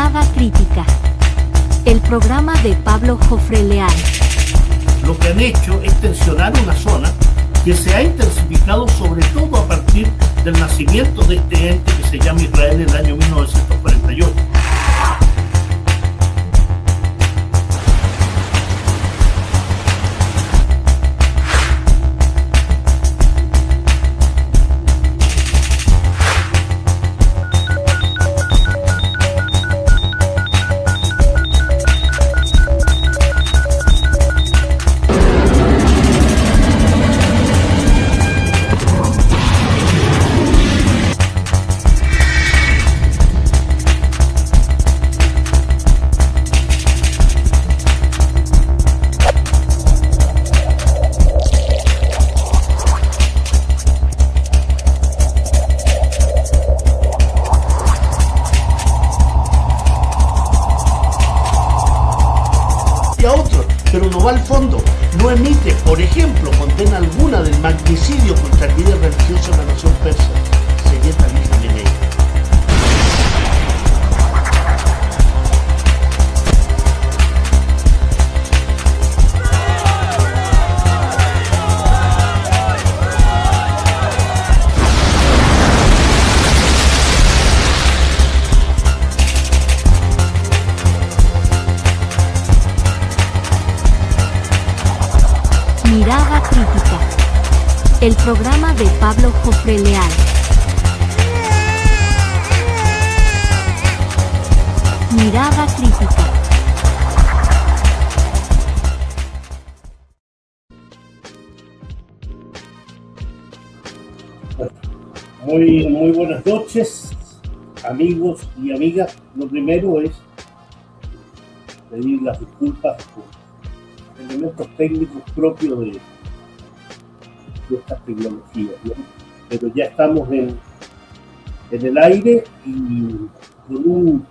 Mirada Crítica, el programa de Pablo Jofre Leal. Lo que han hecho es tensionar una zona que se ha intensificado sobre todo a partir del nacimiento de este ente que se llama Israel en el año 1948. Pero no va al fondo, no emite, por ejemplo, condena alguna del magnicidio contra el líder religioso de la nación persa, Seyyed Ali Khamenei. Mirada Crítica, el programa de Pablo Jofre Leal. Mirada Crítica. Muy buenas noches, amigos y amigas. Lo primero es pedir las disculpas por elementos técnicos propios de estas tecnologías, ¿no? Pero ya estamos en el aire y con un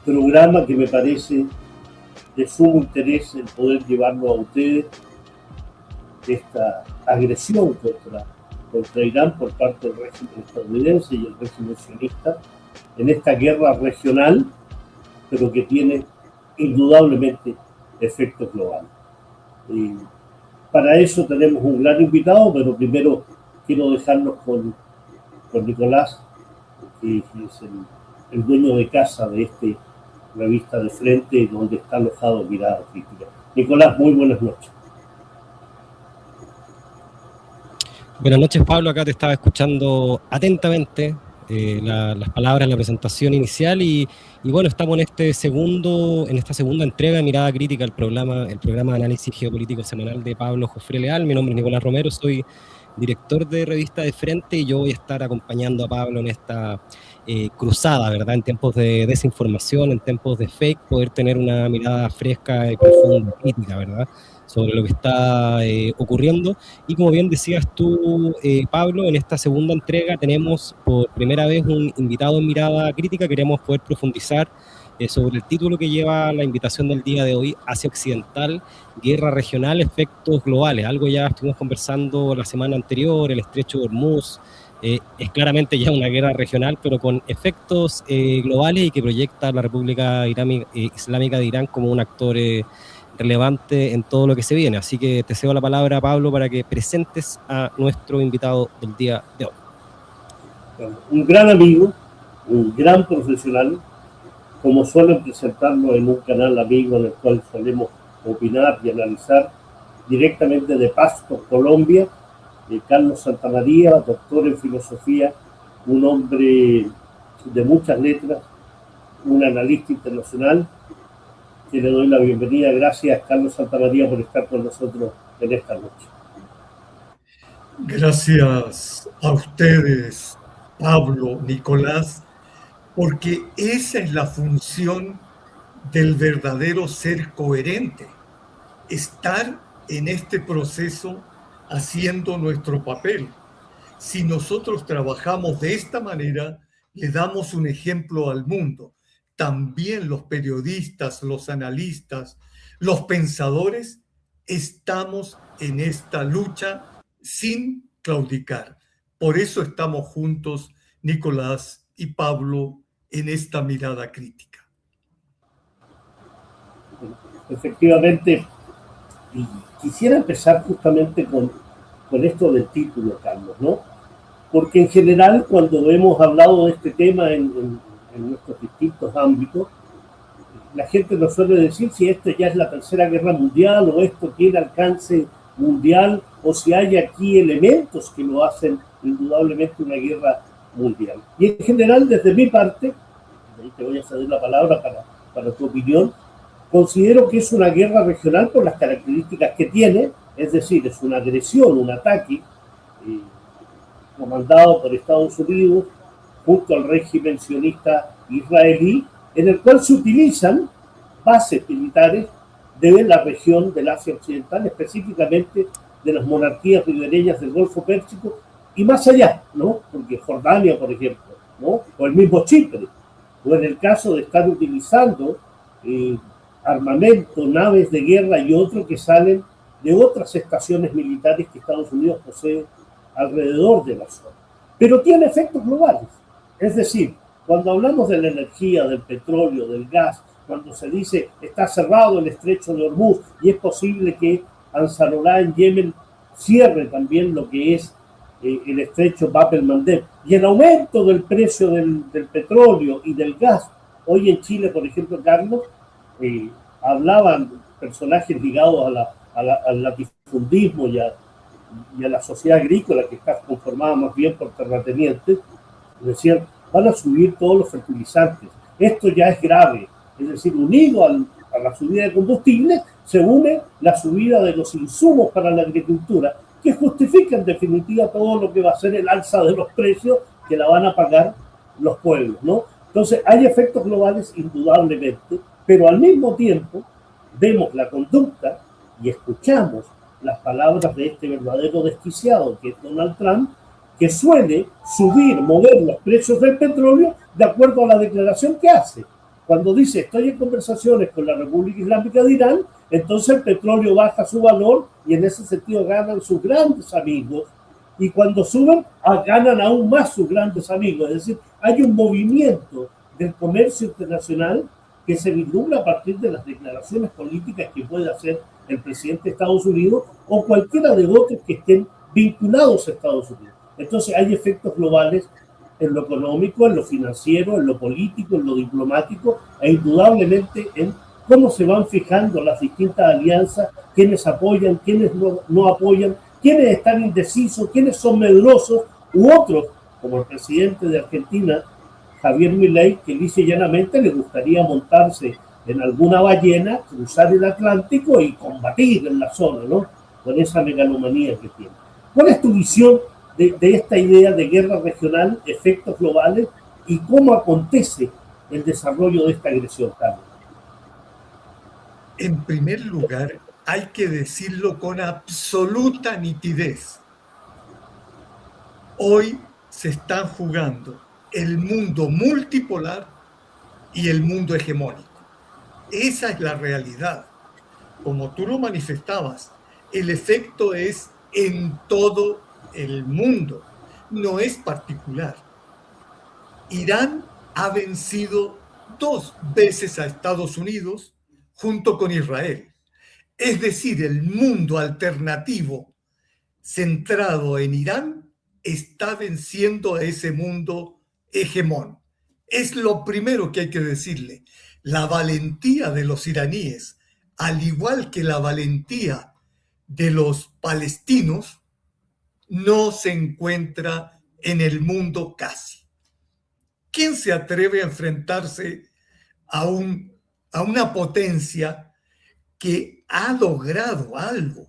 programa que me parece de sumo interés el poder llevarlo a ustedes, esta agresión contra Irán por parte del régimen estadounidense y el régimen sionista en esta guerra regional, pero que tiene indudablemente efectos globales. Para eso tenemos un gran invitado, pero primero quiero dejarnos con Nicolás, que es el dueño de casa de esta revista de Frente, donde está alojado Mirada Crítica. Nicolás, muy buenas noches. Buenas noches, Pablo. Acá te estaba escuchando atentamente las palabras, la presentación inicial y bueno, estamos en esta segunda entrega de Mirada Crítica, el programa de análisis geopolítico semanal de Pablo Jofre Leal. Mi nombre es Nicolás Romero, soy director de Revista de Frente y yo voy a estar acompañando a Pablo en esta cruzada, ¿verdad? En tiempos de desinformación, en tiempos de fake, poder tener una mirada fresca y profunda, crítica, ¿verdad?, sobre lo que está ocurriendo. Y como bien decías tú, Pablo, en esta segunda entrega tenemos por primera vez un invitado en Mirada Crítica. Queremos poder profundizar sobre el título que lleva la invitación del día de hoy, Asia Occidental, Guerra Regional, Efectos Globales. Algo ya estuvimos conversando la semana anterior, el Estrecho de Hormuz, es claramente ya una guerra regional, pero con efectos globales y que proyecta a la República Islámica de Irán como un actor relevante en todo lo que se viene. Así que te cedo la palabra, Pablo, para que presentes a nuestro invitado del día de hoy. Un gran amigo, un gran profesional, como suelen presentarlo en un canal amigo en el cual solemos opinar y analizar directamente de Pasto, Colombia, Carlos Santamaría, doctor en filosofía, un hombre de muchas letras, un analista internacional, que le doy la bienvenida. Gracias, Carlos Santamaría, por estar con nosotros en esta noche. Gracias a ustedes, Pablo, Nicolás, porque esa es la función del verdadero ser coherente, estar en este proceso haciendo nuestro papel. Si nosotros trabajamos de esta manera, le damos un ejemplo al mundo. También los periodistas, los analistas, los pensadores, estamos en esta lucha sin claudicar. Por eso estamos juntos, Nicolás y Pablo, en esta mirada crítica. Efectivamente, y quisiera empezar justamente con esto del título, Carlos, ¿no? Porque en general, cuando hemos hablado de este tema en nuestros distintos ámbitos, la gente nos suele decir si esto ya es la Tercera Guerra Mundial o esto tiene alcance mundial o si hay aquí elementos que lo hacen indudablemente una guerra mundial. Y en general, desde mi parte, ahí te voy a ceder la palabra para tu opinión, considero que es una guerra regional por las características que tiene, es decir, es una agresión, un ataque comandado por Estados Unidos junto al régimen sionista israelí, en el cual se utilizan bases militares de la región del Asia Occidental, específicamente de las monarquías ribereñas del Golfo Pérsico y más allá, ¿no? Porque Jordania, por ejemplo, ¿no? O el mismo Chipre, o en el caso de estar utilizando armamento, naves de guerra y otros que salen de otras estaciones militares que Estados Unidos posee alrededor de la zona. Pero tiene efectos globales, es decir, cuando hablamos de la energía, del petróleo, del gas, cuando se dice está cerrado el estrecho de Hormuz y es posible que Ansarullah en Yemen cierre también lo que es el estrecho Bab el-Mandeb, y el aumento del precio del petróleo y del gas. Hoy en Chile, por ejemplo, Carlos, hablaban personajes ligados al latifundismo y a la sociedad agrícola, que está conformada más bien por terratenientes, decían, van a subir todos los fertilizantes. Esto ya es grave. Es decir, unido a la subida de combustible, se une la subida de los insumos para la agricultura, que justifica en definitiva todo lo que va a ser el alza de los precios que la van a pagar los pueblos, ¿no? Entonces, hay efectos globales indudablemente, pero al mismo tiempo vemos la conducta y escuchamos las palabras de este verdadero desquiciado que es Donald Trump, que suele mover los precios del petróleo de acuerdo a la declaración que hace. Cuando dice, estoy en conversaciones con la República Islámica de Irán, entonces el petróleo baja su valor y en ese sentido ganan sus grandes amigos. Y cuando suben, ganan aún más sus grandes amigos. Es decir, hay un movimiento del comercio internacional que se vislumbra a partir de las declaraciones políticas que puede hacer el presidente de Estados Unidos o cualquiera de otros que estén vinculados a Estados Unidos. Entonces hay efectos globales en lo económico, en lo financiero, en lo político, en lo diplomático e indudablemente en cómo se van fijando las distintas alianzas, quiénes apoyan, quiénes no apoyan, quiénes están indecisos, quiénes son medrosos u otros, como el presidente de Argentina, Javier Milei, que dice llanamente le gustaría montarse en alguna ballena, cruzar el Atlántico y combatir en la zona, ¿no? Con esa megalomanía que tiene. ¿Cuál es tu visión de esta idea de guerra regional, efectos globales y cómo acontece el desarrollo de esta agresión, Carlos? En primer lugar, hay que decirlo con absoluta nitidez. Hoy se están jugando el mundo multipolar y el mundo hegemónico. Esa es la realidad. Como tú lo manifestabas, el efecto es en todo el mundo, no es particular. Irán ha vencido 2 veces a Estados Unidos junto con Israel. Es decir, el mundo alternativo centrado en Irán está venciendo a ese mundo hegemón. Es lo primero que hay que decirle. La valentía de los iraníes, al igual que la valentía de los palestinos, no se encuentra en el mundo casi. ¿Quién se atreve a enfrentarse a una potencia que ha logrado algo?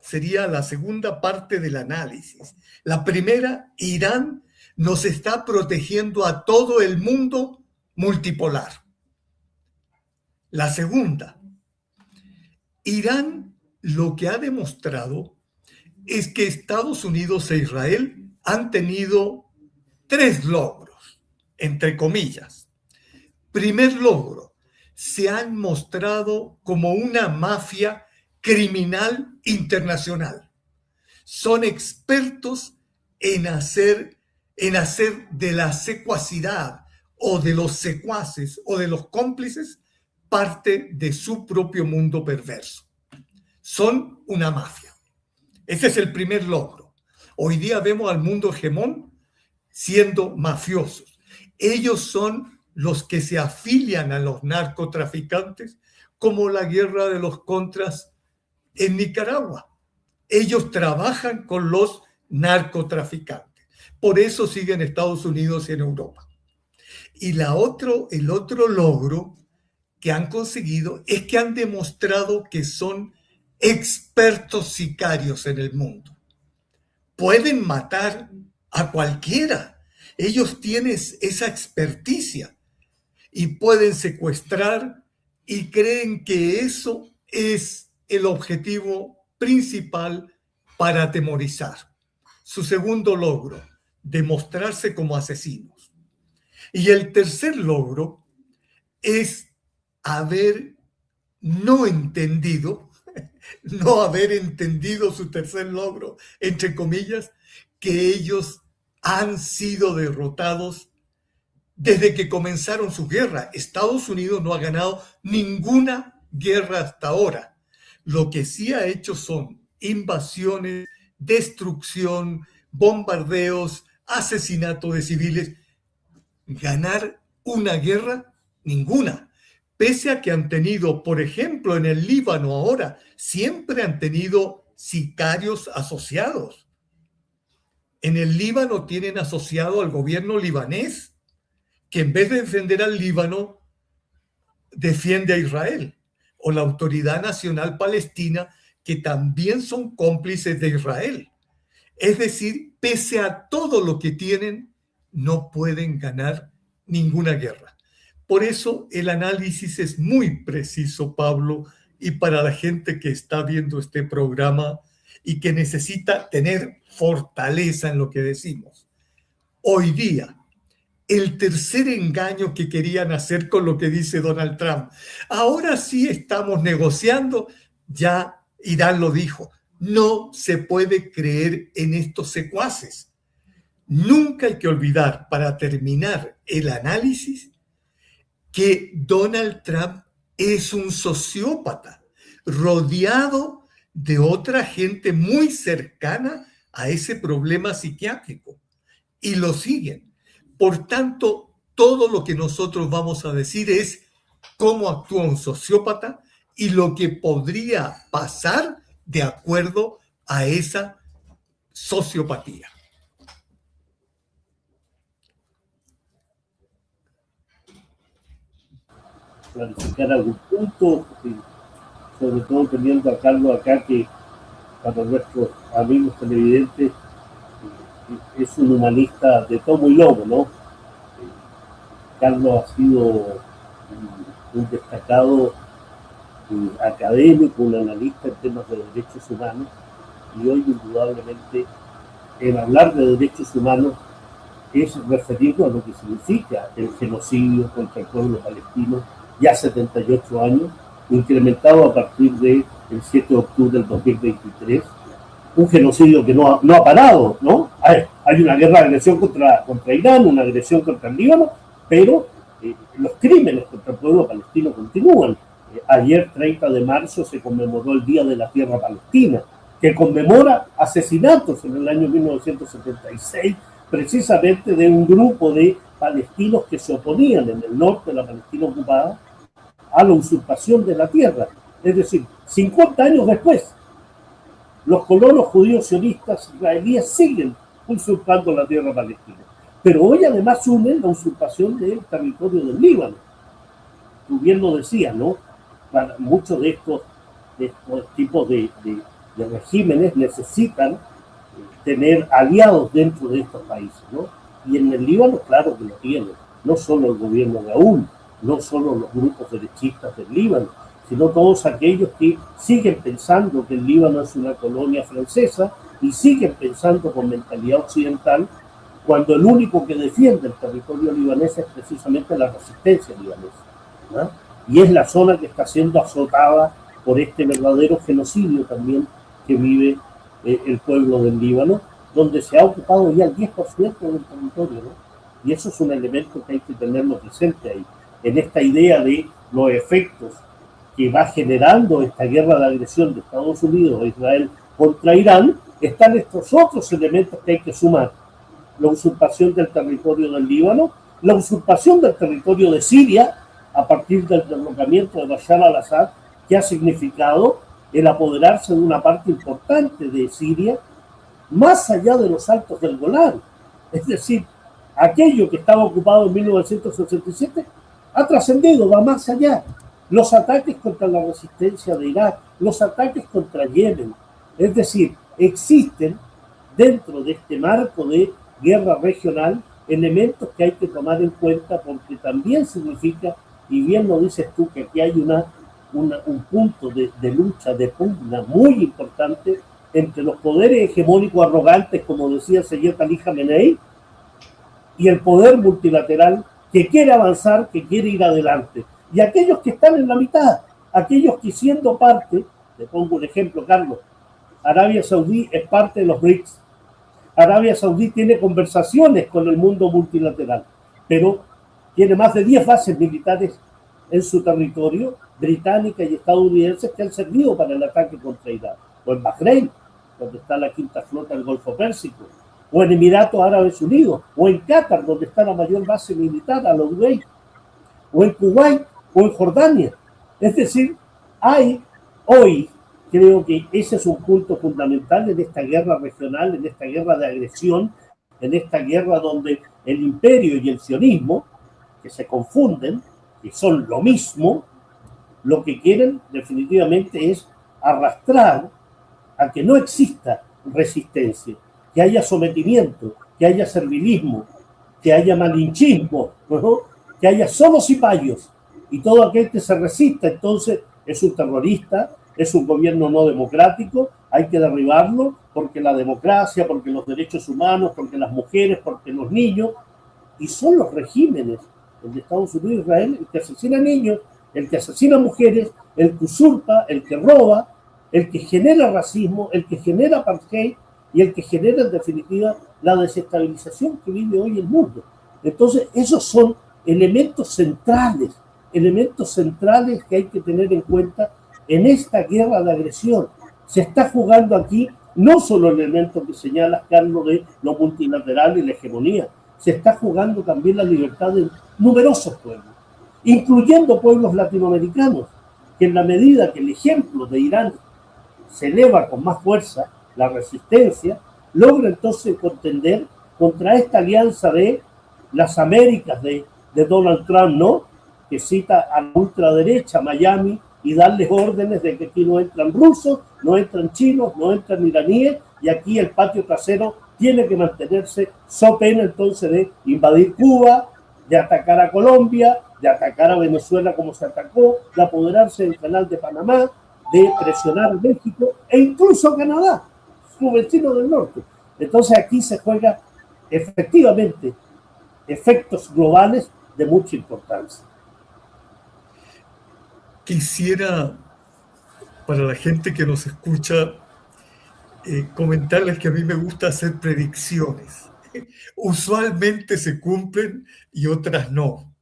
Sería la segunda parte del análisis. La primera, Irán nos está protegiendo a todo el mundo multipolar. La segunda, Irán lo que ha demostrado es que Estados Unidos e Israel han tenido 3 logros, entre comillas. Primer logro, se han mostrado como una mafia criminal internacional. Son expertos en hacer de la secuacidad o de los secuaces o de los cómplices parte de su propio mundo perverso. Son una mafia. Ese es el primer logro. Hoy día vemos al mundo hegemón siendo mafiosos. Ellos son los que se afilian a los narcotraficantes, como la guerra de los contras en Nicaragua. Ellos trabajan con los narcotraficantes. Por eso siguen en Estados Unidos y en Europa. Y el otro logro que han conseguido es que han demostrado que son expertos sicarios en el mundo. Pueden matar a cualquiera. Ellos tienen esa experticia y pueden secuestrar y creen que eso es el objetivo principal para atemorizar. Su segundo logro, demostrarse como asesinos. Y el tercer logro es haber no entendido su tercer logro, entre comillas, que ellos han sido derrotados desde que comenzaron su guerra. Estados Unidos no ha ganado ninguna guerra hasta ahora. Lo que sí ha hecho son invasiones, destrucción, bombardeos, asesinato de civiles. Ganar una guerra, ninguna. Pese a que han tenido, por ejemplo, en el Líbano ahora, siempre han tenido sicarios asociados. En el Líbano tienen asociado al gobierno libanés, que en vez de defender al Líbano, defiende a Israel. O la Autoridad Nacional Palestina, que también son cómplices de Israel. Es decir, pese a todo lo que tienen, no pueden ganar ninguna guerra. Por eso el análisis es muy preciso, Pablo, y para la gente que está viendo este programa y que necesita tener fortaleza en lo que decimos. Hoy día, el tercer engaño que querían hacer con lo que dice Donald Trump. Ahora sí estamos negociando, ya Irán lo dijo, no se puede creer en estos secuaces. Nunca hay que olvidar, para terminar el análisis, que Donald Trump es un sociópata, rodeado de otra gente muy cercana a ese problema psiquiátrico, y lo siguen. Por tanto, todo lo que nosotros vamos a decir es cómo actúa un sociópata y lo que podría pasar de acuerdo a esa sociopatía. Clarificar algún punto, sobre todo teniendo a Carlos acá, que para nuestros amigos televidentes es un humanista de tomo y lomo, ¿no? Carlos ha sido un destacado académico, un analista en temas de derechos humanos, y hoy indudablemente el hablar de derechos humanos es referirnos a lo que significa el genocidio contra el pueblo palestino ya 78 años, incrementado a partir del 7 de octubre del 2023, un genocidio que no ha parado, ¿no? Hay una guerra de agresión contra Irán, una agresión contra el Líbano, pero los crímenes contra el pueblo palestino continúan. Ayer, 30 de marzo, se conmemoró el Día de la Tierra Palestina, que conmemora asesinatos en el año 1976, precisamente de un grupo de palestinos que se oponían en el norte de la Palestina ocupada a la usurpación de la tierra. Es decir, 50 años después, los colonos judíos sionistas israelíes siguen usurpando la tierra palestina. Pero hoy además unen la usurpación del territorio del Líbano. Tú bien lo decías, ¿no? Para muchos de estos tipos de regímenes necesitan tener aliados dentro de estos países, ¿no? Y en el Líbano, claro que lo tienen. No solo el gobierno de Aoun, no solo los grupos derechistas del Líbano, sino todos aquellos que siguen pensando que el Líbano es una colonia francesa y siguen pensando con mentalidad occidental, cuando el único que defiende el territorio libanés es precisamente la resistencia libanesa, ¿no? Y es la zona que está siendo azotada por este verdadero genocidio también que vive el pueblo del Líbano, donde se ha ocupado ya el 10% del territorio, ¿no? Y eso es un elemento que hay que tenerlo presente ahí, en esta idea de los efectos que va generando esta guerra de agresión de Estados Unidos a Israel contra Irán, están estos otros elementos que hay que sumar. La usurpación del territorio del Líbano, la usurpación del territorio de Siria a partir del derrocamiento de Bashar al-Assad, que ha significado el apoderarse de una parte importante de Siria, más allá de los altos del Golán. Es decir, aquello que estaba ocupado en 1967 ha trascendido, va más allá. Los ataques contra la resistencia de Irak, los ataques contra Yemen. Es decir, existen dentro de este marco de guerra regional elementos que hay que tomar en cuenta, porque también significa, y bien lo dices tú, que aquí hay un punto de lucha, de pugna muy importante entre los poderes hegemónicos arrogantes, como decía el señor Ali Khamenei, y el poder multilateral que quiere avanzar, que quiere ir adelante. Y aquellos que están en la mitad, aquellos que siendo parte, te pongo un ejemplo, Carlos, Arabia Saudí es parte de los BRICS. Arabia Saudí tiene conversaciones con el mundo multilateral, pero tiene más de 10 bases militares en su territorio, británicas y estadounidenses, que han servido para el ataque contra Irán. O en Bahrein, donde está la quinta flota del Golfo Pérsico, o en Emiratos Árabes Unidos, o en Qatar, donde está la mayor base militar, Al Udeid, o en Kuwait, o en Jordania. Es decir, hay hoy, creo que ese es un punto fundamental en esta guerra regional, en esta guerra de agresión, en esta guerra donde el imperio y el sionismo, que se confunden, que son lo mismo, lo que quieren definitivamente es arrastrar a que no exista resistencia, que haya sometimiento, que haya servilismo, que haya malinchismo, ¿no? Que haya solo cipayos, y todo aquel que se resista entonces es un terrorista, es un gobierno no democrático, hay que derribarlo, porque la democracia, porque los derechos humanos, porque las mujeres, porque los niños, y son los regímenes, el de Estados Unidos y Israel, el que asesina niños, el que asesina mujeres, el que usurpa, el que roba, el que genera racismo, el que genera apartheid y el que genera en definitiva la desestabilización que vive hoy el mundo. Entonces esos son elementos centrales que hay que tener en cuenta en esta guerra de agresión. Se está jugando aquí no solo el elemento que señalas, Carlos, de lo multilateral y la hegemonía, se está jugando también la libertad de numerosos pueblos, incluyendo pueblos latinoamericanos, que en la medida que el ejemplo de Irán se eleva con más fuerza, la resistencia, logra entonces contender contra esta alianza de las Américas de Donald Trump, ¿no? Que cita a la ultraderecha, Miami, y darles órdenes de que aquí no entran rusos, no entran chinos, no entran iraníes, y aquí el patio trasero tiene que mantenerse so pena entonces de invadir Cuba, de atacar a Colombia, de atacar a Venezuela como se atacó, de apoderarse del canal de Panamá, de presionar a México e incluso a Canadá, su vecino del norte. Entonces aquí se juega efectivamente efectos globales de mucha importancia. Quisiera, para la gente que nos escucha, comentarles que a mí me gusta hacer predicciones. Usualmente se cumplen y otras no.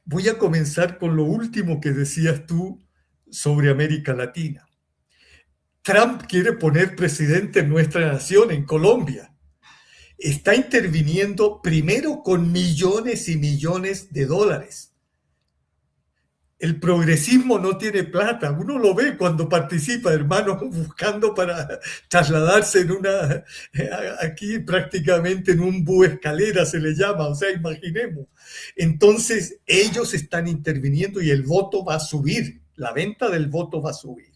Voy a comenzar con lo último que decías tú sobre América Latina. Trump quiere poner presidente en nuestra nación, en Colombia. Está interviniendo primero con millones y millones de dólares. El progresismo no tiene plata. Uno lo ve cuando participa, hermanos, buscando para trasladarse aquí prácticamente en un bus escalera se le llama, o sea, imaginemos. Entonces, ellos están interviniendo y el voto va a subir, la venta del voto va a subir.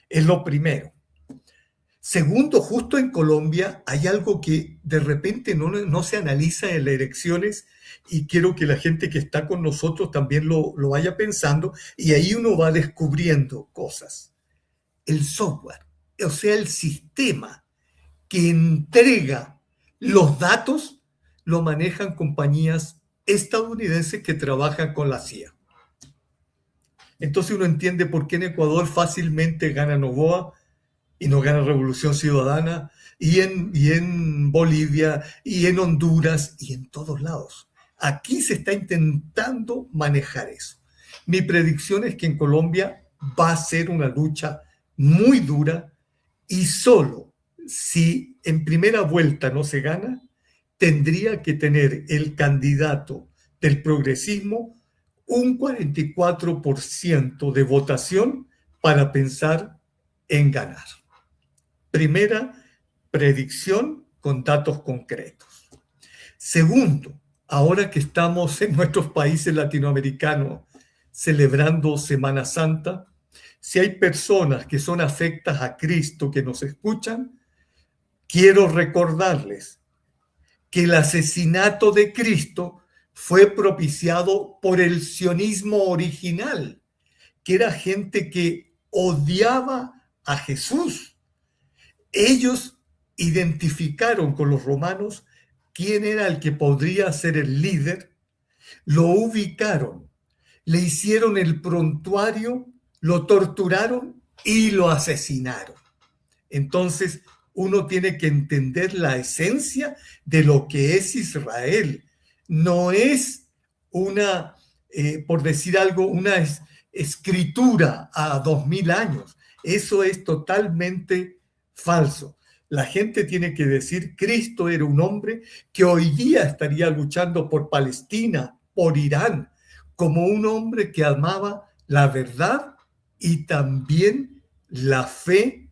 Es lo primero. Segundo, justo en Colombia hay algo que de repente no se analiza en las elecciones y quiero que la gente que está con nosotros también lo vaya pensando y ahí uno va descubriendo cosas. El software, o sea, el sistema que entrega los datos, lo manejan compañías estadounidenses que trabajan con la CIA. Entonces uno entiende por qué en Ecuador fácilmente gana Noboa y no gana Revolución Ciudadana, y en Bolivia, y en Honduras, y en todos lados. Aquí se está intentando manejar eso. Mi predicción es que en Colombia va a ser una lucha muy dura y solo si en primera vuelta no se gana, tendría que tener el candidato del progresismo un 44% de votación para pensar en ganar. Primera predicción con datos concretos. Segundo, ahora que estamos en nuestros países latinoamericanos celebrando Semana Santa, si hay personas que son afectas a Cristo que nos escuchan, quiero recordarles que el asesinato de Cristo fue propiciado por el sionismo original, que era gente que odiaba a Jesús. Ellos identificaron con los romanos quién era el que podría ser el líder, lo ubicaron, le hicieron el prontuario, lo torturaron y lo asesinaron. Entonces, uno tiene que entender la esencia de lo que es Israel. No es una, por decir algo, una escritura a 2000 años. Eso es totalmente falso. La gente tiene que decir, Cristo era un hombre que hoy día estaría luchando por Palestina, por Irán, como un hombre que amaba la verdad y también la fe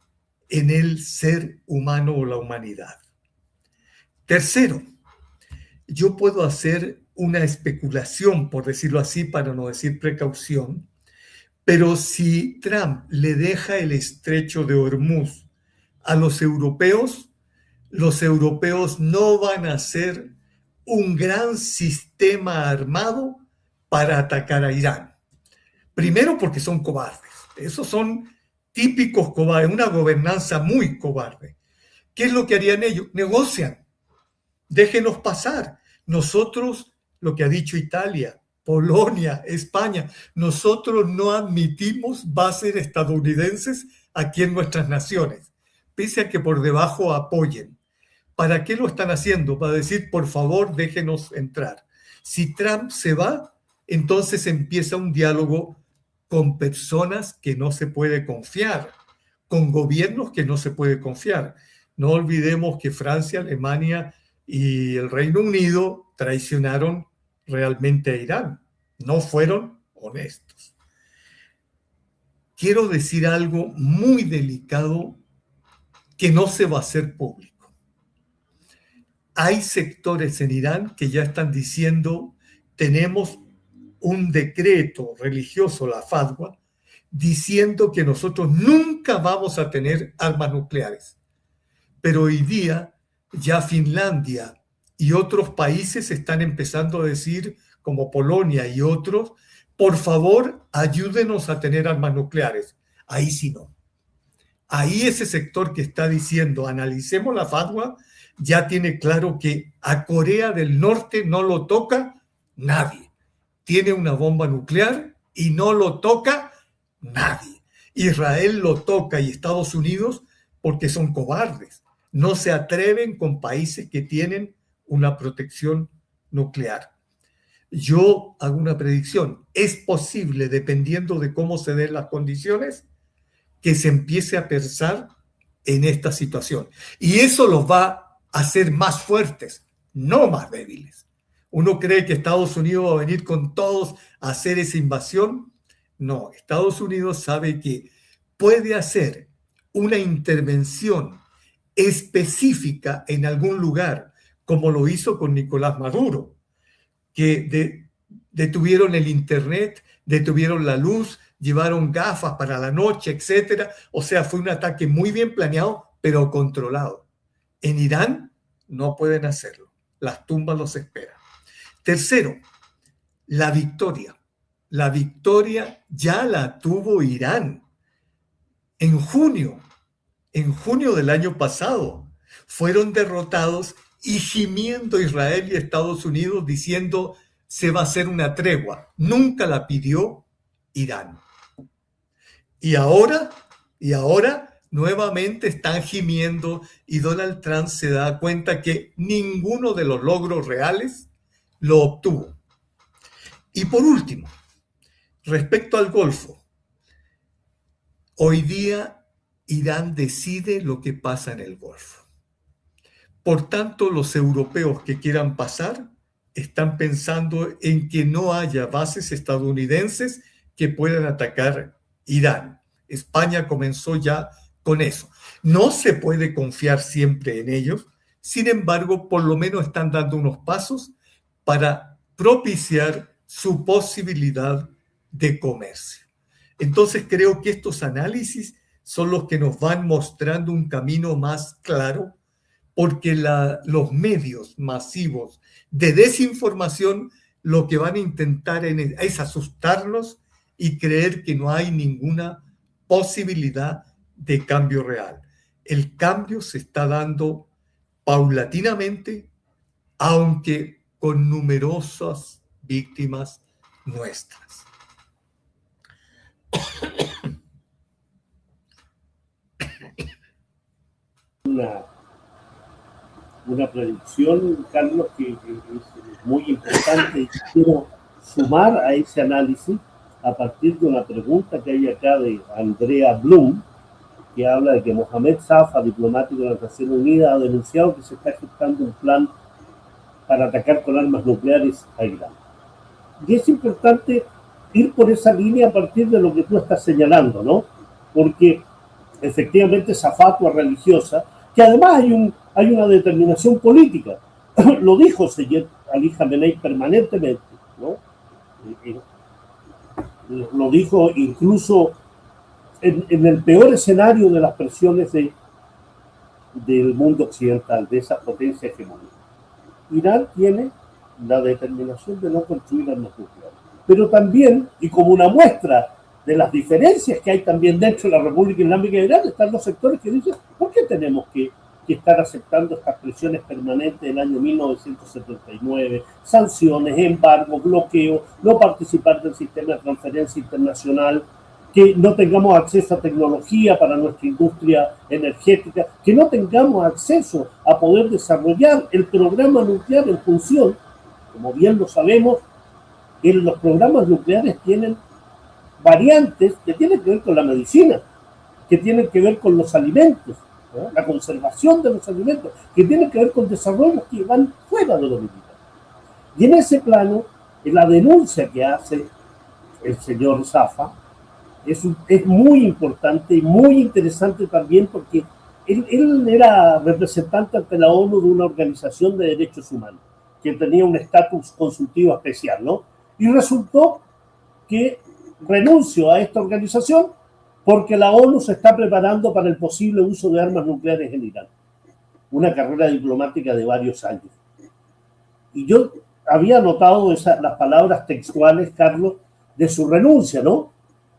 en el ser humano o la humanidad. Tercero, yo puedo hacer una especulación, por decirlo así, para no decir precaución, pero si Trump le deja el estrecho de Hormuz a los europeos no van a hacer un gran sistema armado para atacar a Irán. Primero porque son cobardes. Esos son típicos cobardes, una gobernanza muy cobarde. ¿Qué es lo que harían ellos? Negocian. Déjenos pasar. Nosotros, lo que ha dicho Italia, Polonia, España, nosotros no admitimos bases estadounidenses aquí en nuestras naciones, pese a que por debajo apoyen. ¿Para qué lo están haciendo? Para decir, por favor, déjenos entrar. Si Trump se va, entonces empieza un diálogo con personas que no se puede confiar, con gobiernos que no se puede confiar. No olvidemos que Francia, Alemania y el Reino Unido traicionaron realmente a Irán. No fueron honestos. Quiero decir algo muy delicado que no se va a hacer público. Hay sectores en Irán que ya están diciendo, tenemos un decreto religioso, la fatwa, diciendo que nosotros nunca vamos a tener armas nucleares. Pero hoy día ya Finlandia y otros países están empezando a decir, como Polonia y otros, por favor, ayúdenos a tener armas nucleares. Ahí sí no. Ahí ese sector que está diciendo, analicemos la fatwa, ya tiene claro que a Corea del Norte no lo toca nadie. Tiene una bomba nuclear y no lo toca nadie. Israel lo toca y Estados Unidos porque son cobardes. No se atreven con países que tienen una protección nuclear. Yo hago una predicción. Es posible, dependiendo de cómo se den las condiciones, que se empiece a pensar en esta situación. Y eso los va a hacer más fuertes, no más débiles. ¿Uno cree que Estados Unidos va a venir con todos a hacer esa invasión? No, Estados Unidos sabe que puede hacer una intervención específica en algún lugar, como lo hizo con Nicolás Maduro, que detuvieron el internet, detuvieron la luz, llevaron gafas para la noche, etc. O sea, fue un ataque muy bien planeado, pero controlado. En Irán no pueden hacerlo. Las tumbas los esperan. Tercero, la victoria. La victoria ya la tuvo Irán. En junio del año pasado, fueron derrotados y gimiendo Israel y Estados Unidos diciendo se va a hacer una tregua. Nunca la pidió Irán. Y ahora nuevamente están gimiendo y Donald Trump se da cuenta que ninguno de los logros reales lo obtuvo. Y por último, Respecto al Golfo, hoy día Irán decide lo que pasa en el Golfo. Por tanto, los europeos que quieran pasar están pensando en que no haya bases estadounidenses que puedan atacar Irán. España comenzó ya con eso. No se puede confiar siempre en ellos, sin embargo, por lo menos están dando unos pasos para propiciar su posibilidad de comercio. Entonces creo que estos análisis son los que nos van mostrando un camino más claro, porque los medios masivos de desinformación lo que van a intentar es asustarnos y creer que no hay ninguna posibilidad de cambio real. El cambio se está dando paulatinamente, aunque con numerosas víctimas nuestras. Una predicción, Carlos, que es muy importante, y quiero sumar a ese análisis a partir de una pregunta que hay acá de Andrea Blum, que habla de que Mohamed Safa, diplomático de las Naciones Unidas, ha denunciado que se está gestando un plan para atacar con armas nucleares a Irán. Y es importante ir por esa línea a partir de lo que tú estás señalando, ¿no? Porque efectivamente esa fatua religiosa, que además hay una determinación política, lo dijo Seyed Ali Khamenei permanentemente, ¿no? Lo dijo incluso en el peor escenario de las presiones del mundo occidental, de esas potencias hegemónicas. Irán tiene la determinación de no construir armas nucleares. Pero también, y como una muestra de las diferencias que hay también dentro de la República Islámica de Irán, están los sectores que dicen, ¿por qué tenemos que estar aceptando estas presiones permanentes del año 1979, sanciones, embargo, bloqueo, no participar del sistema de transferencia internacional, que no tengamos acceso a tecnología para nuestra industria energética, que no tengamos acceso a poder desarrollar el programa nuclear en función, como bien lo sabemos, los programas nucleares tienen variantes que tienen que ver con la medicina, que tienen que ver con los alimentos, ¿no? La conservación de los alimentos, que tienen que ver con desarrollos que van fuera de lo militar. Y en ese plano, la denuncia que hace el señor Safa es muy importante y muy interesante también, porque él era representante ante la ONU de una organización de derechos humanos que tenía un estatus consultivo especial, ¿no? Y resultó que renunció a esta organización porque la ONU se está preparando para el posible uso de armas nucleares en Irán. Una carrera diplomática de varios años. Y yo había notado las palabras textuales, Carlos, de su renuncia, ¿no?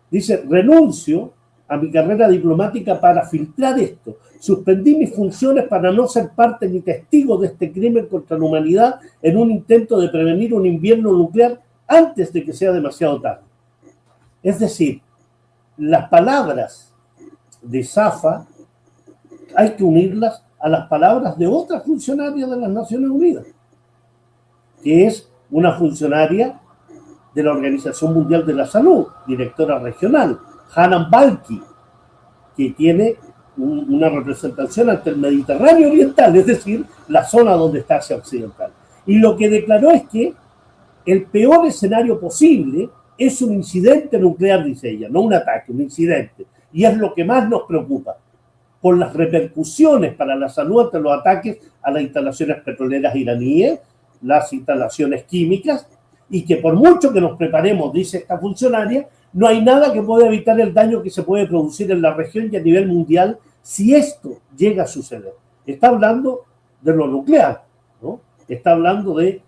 Dice, renuncio a mi carrera diplomática para filtrar esto. Suspendí mis funciones para no ser parte ni testigo de este crimen contra la humanidad en un intento de prevenir un invierno nuclear antes de que sea demasiado tarde. Es decir, las palabras de Safa hay que unirlas a las palabras de otra funcionaria de las Naciones Unidas, que es una funcionaria de la Organización Mundial de la Salud, directora regional, Hanan Balki, que tiene una representación ante el Mediterráneo Oriental, es decir, la zona donde está Asia Occidental. Y lo que declaró es que el peor escenario posible es un incidente nuclear, dice ella, no un ataque, un incidente. Y es lo que más nos preocupa, por las repercusiones para la salud ante los ataques a las instalaciones petroleras iraníes, las instalaciones químicas, y que por mucho que nos preparemos, dice esta funcionaria, no hay nada que pueda evitar el daño que se puede producir en la región y a nivel mundial si esto llega a suceder. Está hablando de lo nuclear, ¿no? Está hablando de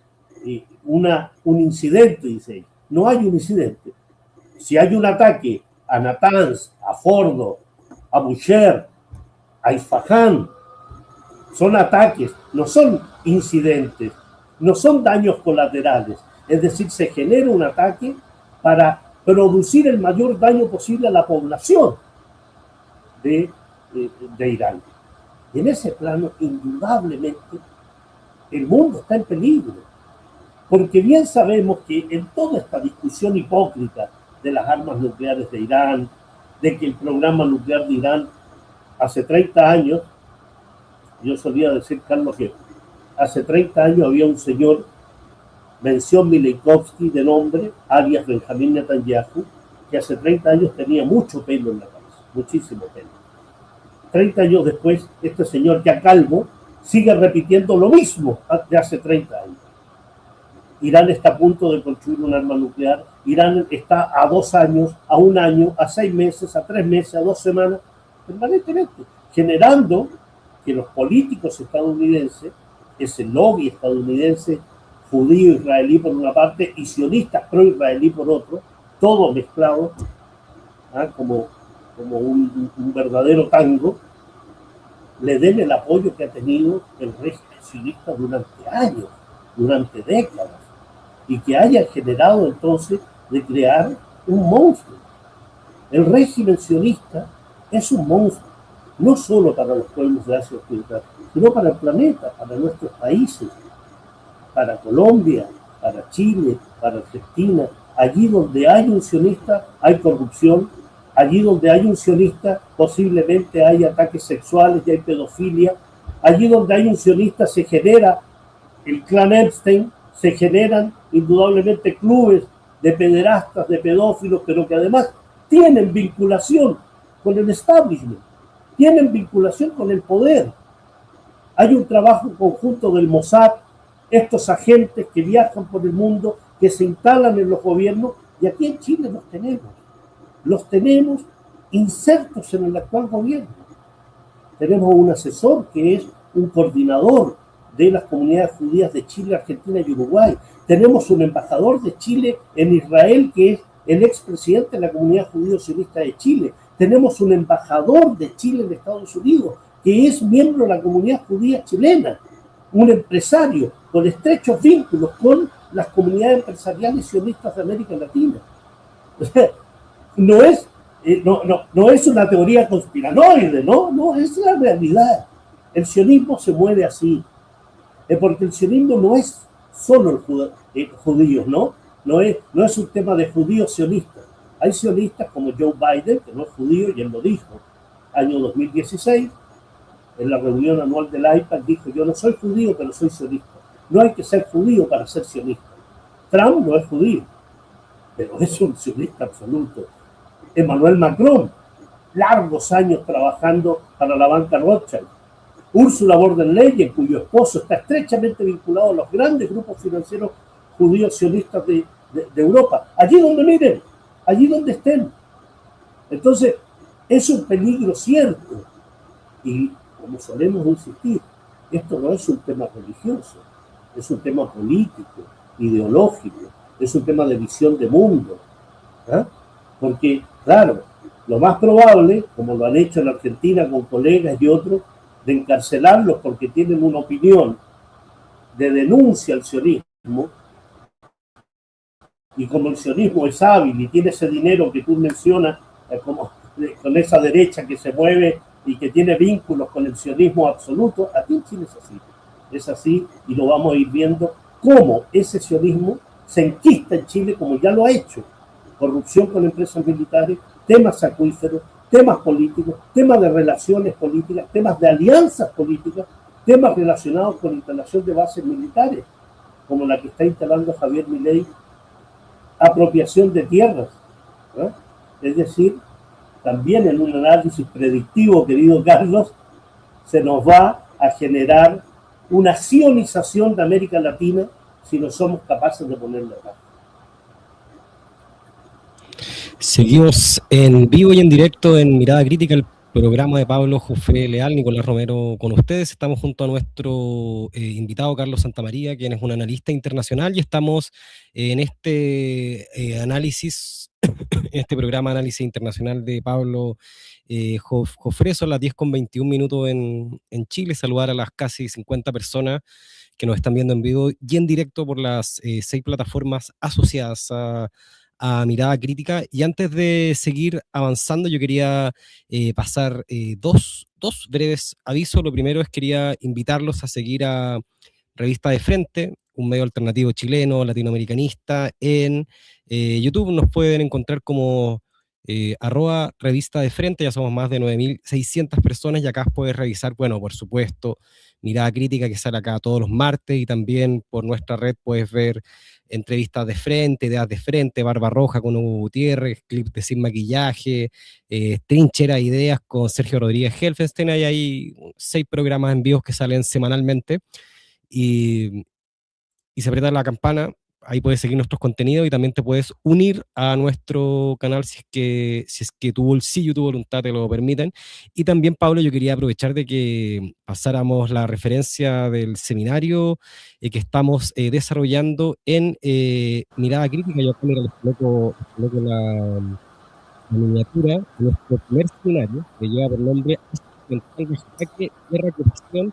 un incidente, dice ella. No hay un incidente. Si hay un ataque a Natanz, a Fordo, a Bushehr, a Isfahan, son ataques, no son incidentes, no son daños colaterales. Es decir, se genera un ataque para producir el mayor daño posible a la población de Irán. Y en ese plano, indudablemente, el mundo está en peligro. Porque bien sabemos que en toda esta discusión hipócrita de las armas nucleares de Irán, de que el programa nuclear de Irán hace 30 años, yo solía decir, Carlos, que hace 30 años había un señor, mención Mileikovsky de nombre, alias Benjamín Netanyahu, que hace 30 años tenía mucho pelo en la cabeza, muchísimo pelo. 30 años después, este señor ya calvo sigue repitiendo lo mismo de hace 30 años. Irán está a punto de construir un arma nuclear. Irán está a 2 años, a 1 año, a 6 meses, a 3 meses, a 2 semanas, permanentemente, generando que los políticos estadounidenses, ese lobby estadounidense, judío, israelí por una parte, y sionistas pro-israelí por otro, todo mezclado, como un verdadero tango, le den el apoyo que ha tenido el régimen sionista durante años, durante décadas, y que haya generado entonces de crear un monstruo. El régimen sionista es un monstruo, no solo para los pueblos de Asia Occidental, sino para el planeta, para nuestros países, para Colombia, para Chile, para Argentina. Allí donde hay un sionista hay corrupción, allí donde hay un sionista posiblemente hay ataques sexuales y hay pedofilia, allí donde hay un sionista se genera el clan Epstein, se generan indudablemente clubes de pederastas, de pedófilos, pero que además tienen vinculación con el establishment, tienen vinculación con el poder. Hay un trabajo conjunto del Mossad, estos agentes que viajan por el mundo, que se instalan en los gobiernos, y aquí en Chile los tenemos insertos en el actual gobierno. Tenemos un asesor que es un coordinador de las comunidades judías de Chile, Argentina y Uruguay. Tenemos un embajador de Chile en Israel que es el expresidente de la comunidad judío-sionista de Chile. Tenemos un embajador de Chile en Estados Unidos que es miembro de la comunidad judía chilena, un empresario con estrechos vínculos con las comunidades empresariales sionistas de América Latina. O sea, no es una teoría conspiranoide, no, es la realidad. El sionismo se mueve así, porque el sionismo no es solo judíos, no es un tema de judíos sionistas. Hay sionistas como Joe Biden, que no es judío, y él lo dijo, año 2016, en la reunión anual del IPAC, dijo: yo no soy judío, pero soy sionista. No hay que ser judío para ser sionista. Trump no es judío, pero es un sionista absoluto. Emmanuel Macron, largos años trabajando para la banca Rothschild. Ursula von der Leyen, cuyo esposo está estrechamente vinculado a los grandes grupos financieros judíos sionistas de Europa. Allí donde miren, allí donde estén. Entonces, es un peligro cierto. Y como solemos insistir, esto no es un tema religioso, es un tema político, ideológico, es un tema de visión de mundo. Porque, claro, lo más probable, como lo han hecho en Argentina con colegas y otros, de encarcelarlos porque tienen una opinión de denuncia al sionismo, y como el sionismo es hábil y tiene ese dinero que tú mencionas, como con esa derecha que se mueve y que tiene vínculos con el sionismo absoluto, aquí en Chile es así, y lo vamos a ir viendo cómo ese sionismo se enquista en Chile, como ya lo ha hecho: corrupción con empresas militares, temas acuíferos, temas políticos, temas de relaciones políticas, temas de alianzas políticas, temas relacionados con instalación de bases militares, como la que está instalando Javier Milei, apropiación de tierras, ¿no? Es decir, también en un análisis predictivo, querido Carlos, se nos va a generar una sionización de América Latina si no somos capaces de ponerle acá. Seguimos en vivo y en directo en Mirada Crítica, el programa de Pablo Jofré Leal, Nicolás Romero con ustedes. Estamos junto a nuestro invitado Carlos Santamaría, quien es un analista internacional, y estamos en este análisis, en este programa Análisis Internacional de Pablo Jofré. Son las 10:21 en Chile. Saludar a las casi 50 personas que nos están viendo en vivo y en directo por las 6 plataformas asociadas a Mirada Crítica. Y antes de seguir avanzando, yo quería pasar dos breves avisos. Lo primero es quería invitarlos a seguir a Revista de Frente, un medio alternativo chileno, latinoamericanista. En YouTube nos pueden encontrar como @revista de frente, ya somos más de 9.600 personas y acá puedes revisar, bueno, por supuesto, Mirada Crítica que sale acá todos los martes y también por nuestra red puedes ver entrevistas de frente, ideas de frente, Barba Roja con Hugo Gutiérrez, clips de Sin Maquillaje, Trinchera de Ideas con Sergio Rodríguez Helfenstein, hay 6 programas en vivos que salen semanalmente y se aprieta la campana, ahí puedes seguir nuestros contenidos y también te puedes unir a nuestro canal si es que tu bolsillo y tu voluntad te lo permiten. Y también, Pablo, yo quería aprovechar de que pasáramos la referencia del seminario que estamos desarrollando en Mirada Crítica. Yo acá, mira, les coloco la miniatura de nuestro primer seminario, que lleva por nombre Ataque, Guerra, Corrupción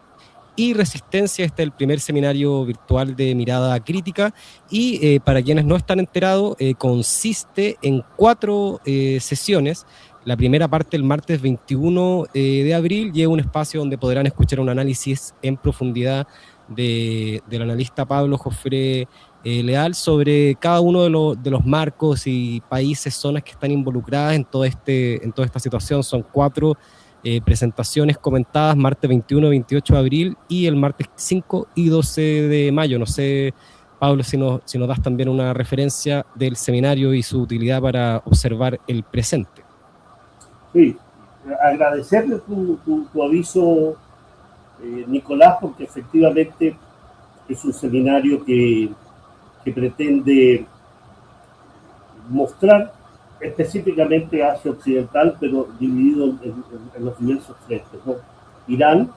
y Resistencia. Este es el primer seminario virtual de Mirada Crítica y para quienes no están enterados, consiste en 4 sesiones. La primera parte el martes 21 de abril lleva un espacio donde podrán escuchar un análisis en profundidad del analista Pablo Jofré Leal sobre cada uno de los marcos y países, zonas que están involucradas en toda esta situación. Son 4 presentaciones comentadas, martes 21, 28 de abril y el martes 5 y 12 de mayo. No sé, Pablo, si nos das también una referencia del seminario y su utilidad para observar el presente. Sí, agradecerle tu aviso, Nicolás, porque efectivamente es un seminario que pretende mostrar específicamente Asia Occidental, pero dividido en los diversos frentes, ¿no? Irán,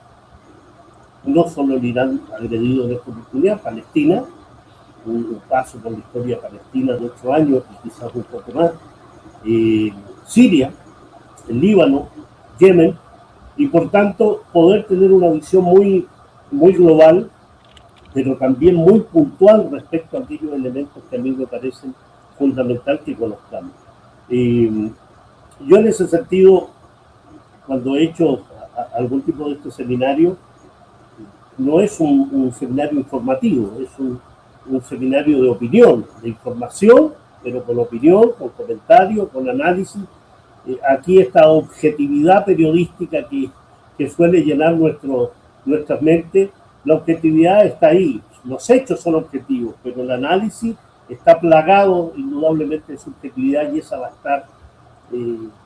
no solo el Irán agredido en esta oportunidad, Palestina, un paso por la historia palestina de 8 años, quizás un poco más, Siria, el Líbano, Yemen, y por tanto poder tener una visión muy, muy global, pero también muy puntual respecto a aquellos elementos que a mí me parecen fundamental que conozcamos. Yo en ese sentido, cuando he hecho algún tipo de este seminario, no es un seminario informativo, es un seminario de opinión, de información, pero con opinión, con comentario, con análisis. Aquí esta objetividad periodística que suele llenar nuestras mentes, la objetividad está ahí, los hechos son objetivos, pero el análisis está plagado indudablemente de subjetividad y esa va a estar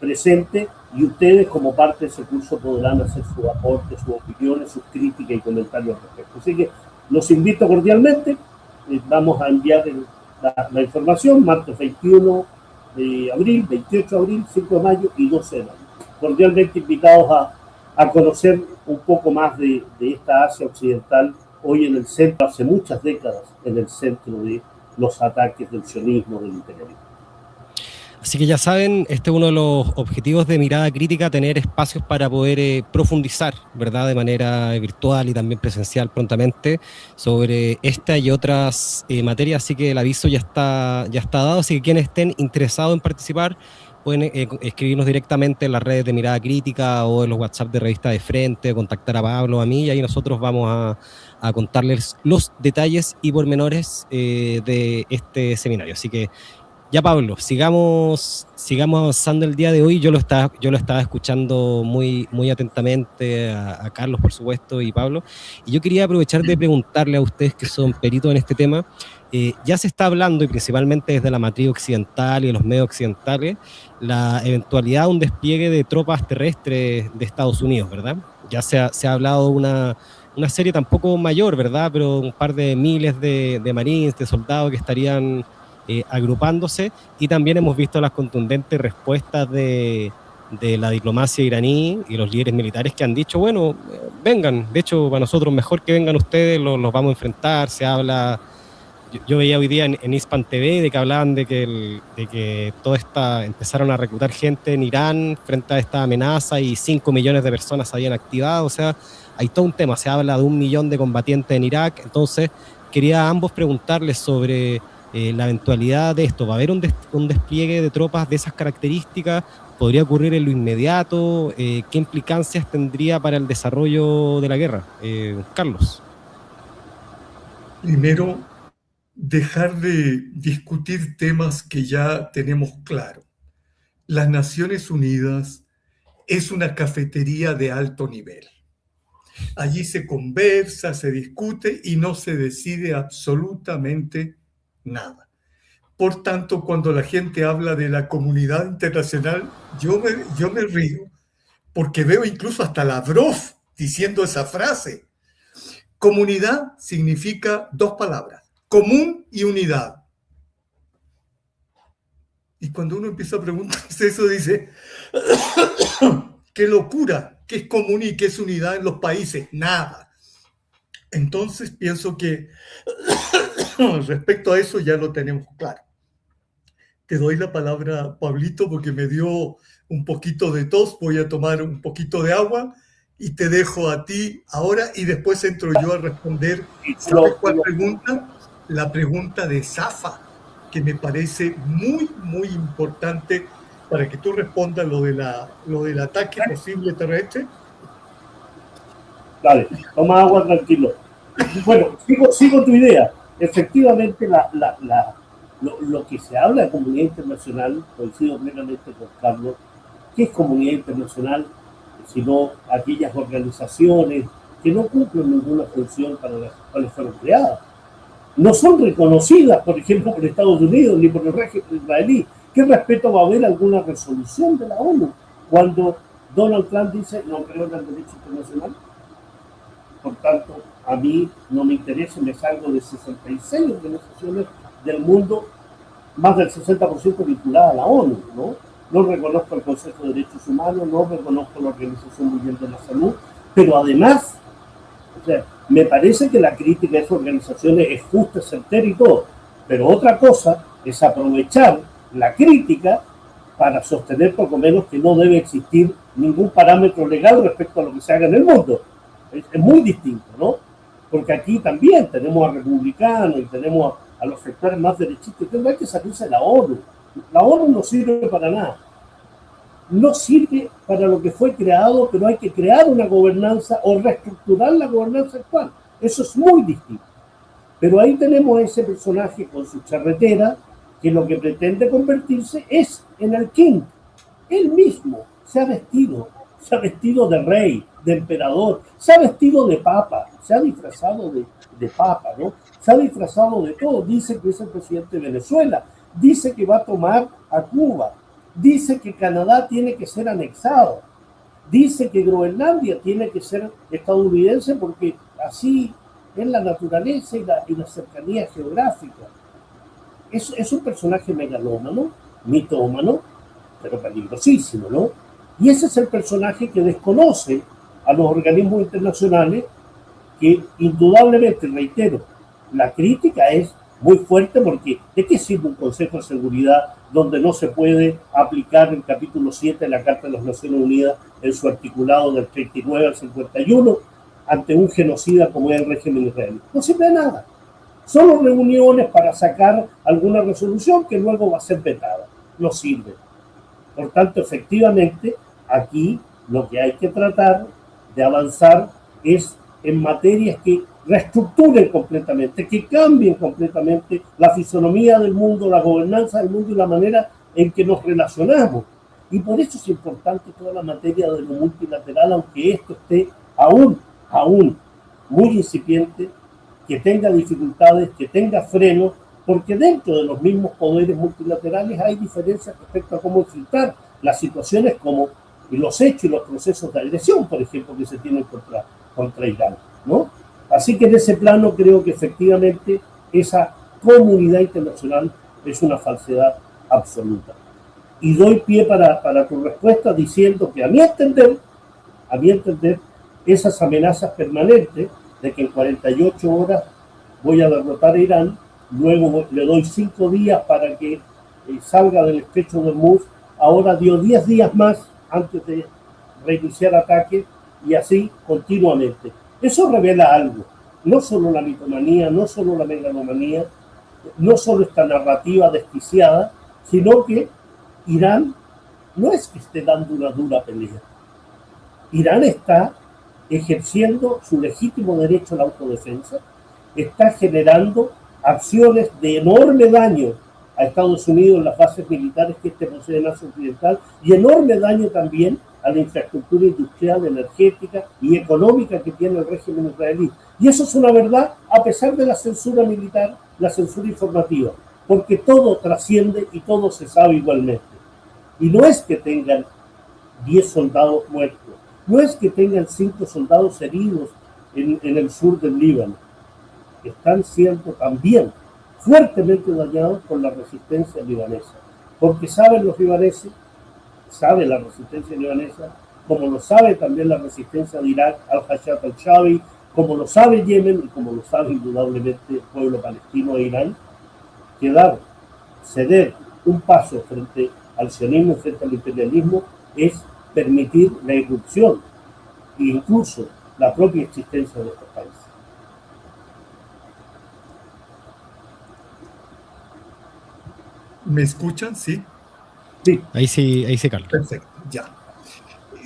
presente, y ustedes como parte de ese curso podrán hacer sus aportes, sus opiniones, sus críticas y comentarios al respecto. Así que los invito cordialmente, vamos a enviar la información, martes 21 de abril, 28 de abril, 5 de mayo y 12 de mayo. Cordialmente invitados a conocer un poco más de esta Asia Occidental, hoy en el centro, hace muchas décadas, en el centro de los ataques del sionismo, del imperialismo. Así que ya saben, este es uno de los objetivos de Mirada Crítica, tener espacios para poder profundizar, ¿verdad?, de manera virtual y también presencial prontamente sobre esta y otras materias. Así que el aviso ya está dado, así que quienes estén interesados en participar pueden escribirnos directamente en las redes de Mirada Crítica o en los WhatsApp de Revista de Frente, contactar a Pablo o a mí, y ahí nosotros vamos a contarles los detalles y pormenores de este seminario. Así que ya, Pablo, sigamos avanzando el día de hoy. Yo lo estaba escuchando muy, muy atentamente a Carlos, por supuesto, y Pablo, y yo quería aprovechar de preguntarle a ustedes que son peritos en este tema. Ya se está hablando, y principalmente desde la matriz occidental y de los medios occidentales, la eventualidad de un despliegue de tropas terrestres de Estados Unidos, ¿verdad? Ya se ha hablado de una serie tampoco mayor, ¿verdad?, pero un par de miles de marines, de soldados que estarían agrupándose, y también hemos visto las contundentes respuestas de la diplomacia iraní y los líderes militares que han dicho, bueno, vengan, de hecho para nosotros mejor que vengan ustedes, los vamos a enfrentar. Se habla, yo veía hoy día en Hispan TV de que hablaban de que empezaron a reclutar gente en Irán frente a esta amenaza y 5 millones de personas se habían activado. O sea, hay todo un tema, se habla de 1 millón de combatientes en Irak. Entonces quería a ambos preguntarles sobre la eventualidad de esto. ¿Va a haber un despliegue de tropas de esas características? ¿Podría ocurrir en lo inmediato? ¿Qué implicancias tendría para el desarrollo de la guerra? Carlos. Primero, dejar de discutir temas que ya tenemos claro. Las Naciones Unidas es una cafetería de alto nivel. Allí se conversa, se discute y no se decide absolutamente nada. Por tanto, cuando la gente habla de la comunidad internacional, yo me río, porque veo incluso hasta Lavrov diciendo esa frase. Comunidad significa dos palabras, común y unidad. Y cuando uno empieza a preguntarse eso, dice, ¡qué locura! ¿Qué es común y qué es unidad en los países? Nada. Entonces pienso que respecto a eso ya lo tenemos claro. Te doy la palabra, Pablito, porque me dio un poquito de tos. Voy a tomar un poquito de agua y te dejo a ti ahora y después entro yo a responder. ¿Sabes cuál pregunta? La pregunta de Safa, que me parece muy, muy importante para que tú respondas lo del ataque posible terrestre. Dale, toma agua tranquilo. Bueno, sigo tu idea. Efectivamente, lo que se habla de comunidad internacional, coincido plenamente con Carlos. ¿Qué es comunidad internacional? Sino aquellas organizaciones que no cumplen ninguna función para las cuales fueron creadas. No son reconocidas, por ejemplo, por Estados Unidos ni por el régimen israelí. ¿Qué respeto va a haber a alguna resolución de la ONU cuando Donald Trump dice no creo en el derecho internacional? Por tanto, a mí no me interesa, me salgo de 66 organizaciones del mundo, más del 60% vinculadas a la ONU, ¿no? No reconozco el Consejo de Derechos Humanos, no reconozco la Organización Mundial de la Salud, pero además, o sea, me parece que la crítica a esas organizaciones es justa, certera y todo, pero otra cosa es aprovechar la crítica para sostener por lo menos que no debe existir ningún parámetro legal respecto a lo que se haga en el mundo. Es muy distinto, ¿no? Porque aquí también tenemos a republicanos y tenemos a los sectores más derechistas, que no hay que salirse de la ONU. La ONU no sirve para nada. No sirve para lo que fue creado, pero hay que crear una gobernanza o reestructurar la gobernanza actual. Eso es muy distinto. Pero ahí tenemos a ese personaje con su charretera que lo que pretende convertirse es en el king. Él mismo se ha vestido de rey, de emperador, se ha vestido de papa, se ha disfrazado de papa, ¿no? Se ha disfrazado de todo. Dice que es el presidente de Venezuela, dice que va a tomar a Cuba, dice que Canadá tiene que ser anexado, dice que Groenlandia tiene que ser estadounidense porque así es la naturaleza y la cercanía geográfica. Es un personaje megalómano, mitómano, pero peligrosísimo, ¿no? Y ese es el personaje que desconoce a los organismos internacionales, que indudablemente, reitero, la crítica es muy fuerte porque ¿de qué sirve un Consejo de Seguridad donde no se puede aplicar el capítulo 7 de la Carta de las Naciones Unidas en su articulado del 39 al 51 ante un genocida como es el régimen israelí? No sirve de nada. Solo reuniones para sacar alguna resolución que luego va a ser vetada. No sirve. Por tanto, efectivamente, aquí lo que hay que tratar de avanzar es en materias que reestructuren completamente, que cambien completamente la fisonomía del mundo, la gobernanza del mundo y la manera en que nos relacionamos. Y por eso es importante toda la materia de lo multilateral, aunque esto esté aún muy incipiente, que tenga dificultades, que tenga frenos, porque dentro de los mismos poderes multilaterales hay diferencias respecto a cómo enfrentar las situaciones como los hechos y los procesos de agresión, por ejemplo, que se tienen contra Irán, ¿no? Así que en ese plano creo que efectivamente esa comunidad internacional es una falsedad absoluta. Y doy pie para tu respuesta diciendo que a mi entender, esas amenazas permanentes de que en 48 horas voy a derrotar a Irán, luego le doy 5 días para que salga del estrecho de Hormuz, ahora dio 10 días más antes de reiniciar ataque y así continuamente. Eso revela algo, no solo la mitomanía, no solo la megalomanía, no solo esta narrativa desquiciada, sino que Irán no es que esté dando una dura pelea. Irán está ejerciendo su legítimo derecho a la autodefensa está generando acciones de enorme daño a Estados Unidos en las bases militares que posee en Asia Occidental y enorme daño también a la infraestructura industrial, energética y económica que tiene el régimen israelí. Y eso es una verdad a pesar de la censura militar, la censura informativa, porque todo trasciende y todo se sabe igualmente. Y no es que tengan 10 soldados muertos, no es que tengan 5 soldados heridos en el sur del Líbano. Están siendo también fuertemente dañados por la resistencia libanesa, porque saben los libaneses, sabe la resistencia libanesa, como lo sabe también la resistencia de Irak al-Hashad al-Shabi, como lo sabe Yemen y como lo sabe indudablemente el pueblo palestino e Irán, que ceder un paso frente al sionismo, frente al imperialismo, es permitir la irrupción e incluso la propia existencia de estos países. ¿Me escuchan? ¿Sí? Sí. Ahí sí, Carlos. Perfecto, ya.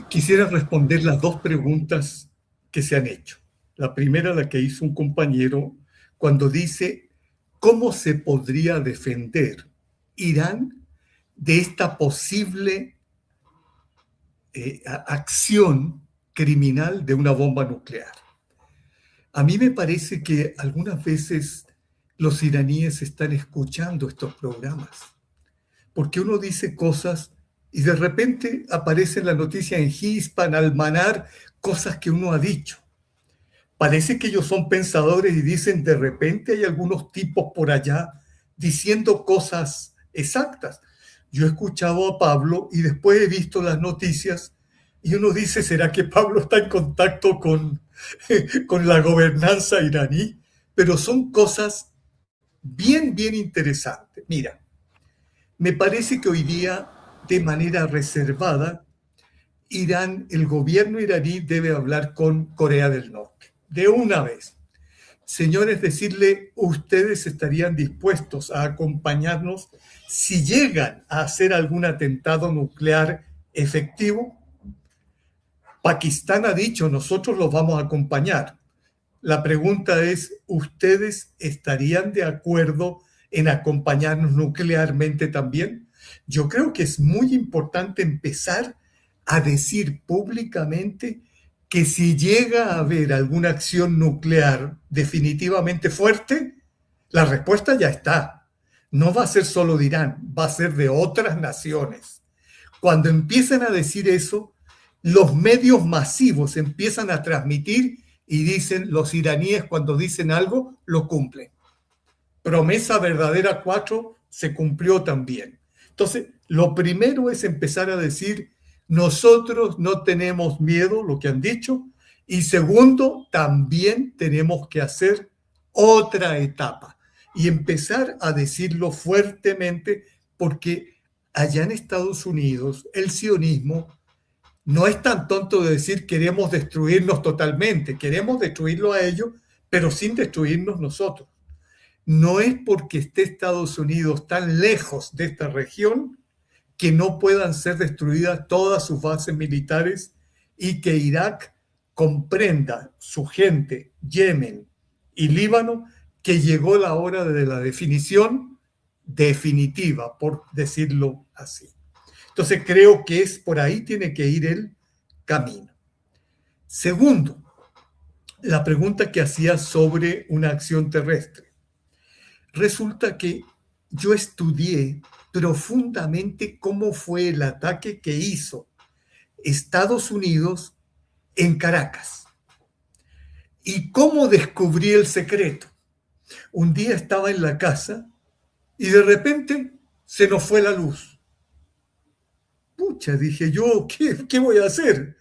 Quisiera responder las dos preguntas que se han hecho. La primera, la que hizo un compañero, cuando dice, ¿cómo se podría defender Irán de esta posible acción criminal de una bomba nuclear? A mí me parece que algunas veces los iraníes están escuchando estos programas, porque uno dice cosas y de repente aparece la noticia en Hispan, Almanar, cosas que uno ha dicho. Parece que ellos son pensadores y dicen, de repente hay algunos tipos por allá diciendo cosas exactas. Yo he escuchado a Pablo y después he visto las noticias y uno dice, ¿será que Pablo está en contacto con la gobernanza iraní? Pero son cosas bien interesantes. Mira, me parece que hoy día, de manera reservada, Irán, el gobierno iraní debe hablar con Corea del Norte, de una vez. Señores, decirle, ustedes estarían dispuestos a acompañarnos si llegan a hacer algún atentado nuclear efectivo. Pakistán ha dicho, nosotros los vamos a acompañar. La pregunta es, ¿ustedes estarían de acuerdo en acompañarnos nuclearmente también? Yo creo que es muy importante empezar a decir públicamente que si llega a haber alguna acción nuclear definitivamente fuerte, la respuesta ya está. No va a ser solo de Irán, va a ser de otras naciones. Cuando empiezan a decir eso, los medios masivos empiezan a transmitir y dicen, los iraníes cuando dicen algo, lo cumplen. Promesa verdadera 4 se cumplió también. Entonces, lo primero es empezar a decir, nosotros no tenemos miedo, lo que han dicho, y segundo, también tenemos que hacer otra etapa y empezar a decirlo fuertemente, porque allá en Estados Unidos el sionismo no es tan tonto de decir queremos destruirnos totalmente, queremos destruirlo a ellos, pero sin destruirnos nosotros. No es porque esté Estados Unidos tan lejos de esta región que no puedan ser destruidas todas sus bases militares y que Irak comprenda, su gente, Yemen y Líbano, que llegó la hora de la definición definitiva, por decirlo así. Entonces creo que por ahí tiene que ir el camino. Segundo, la pregunta que hacía sobre una acción terrestre. Resulta que yo estudié profundamente cómo fue el ataque que hizo Estados Unidos en Caracas y cómo descubrí el secreto. Un día estaba en la casa y de repente se nos fue la luz. Pucha, dije yo, ¿qué voy a hacer?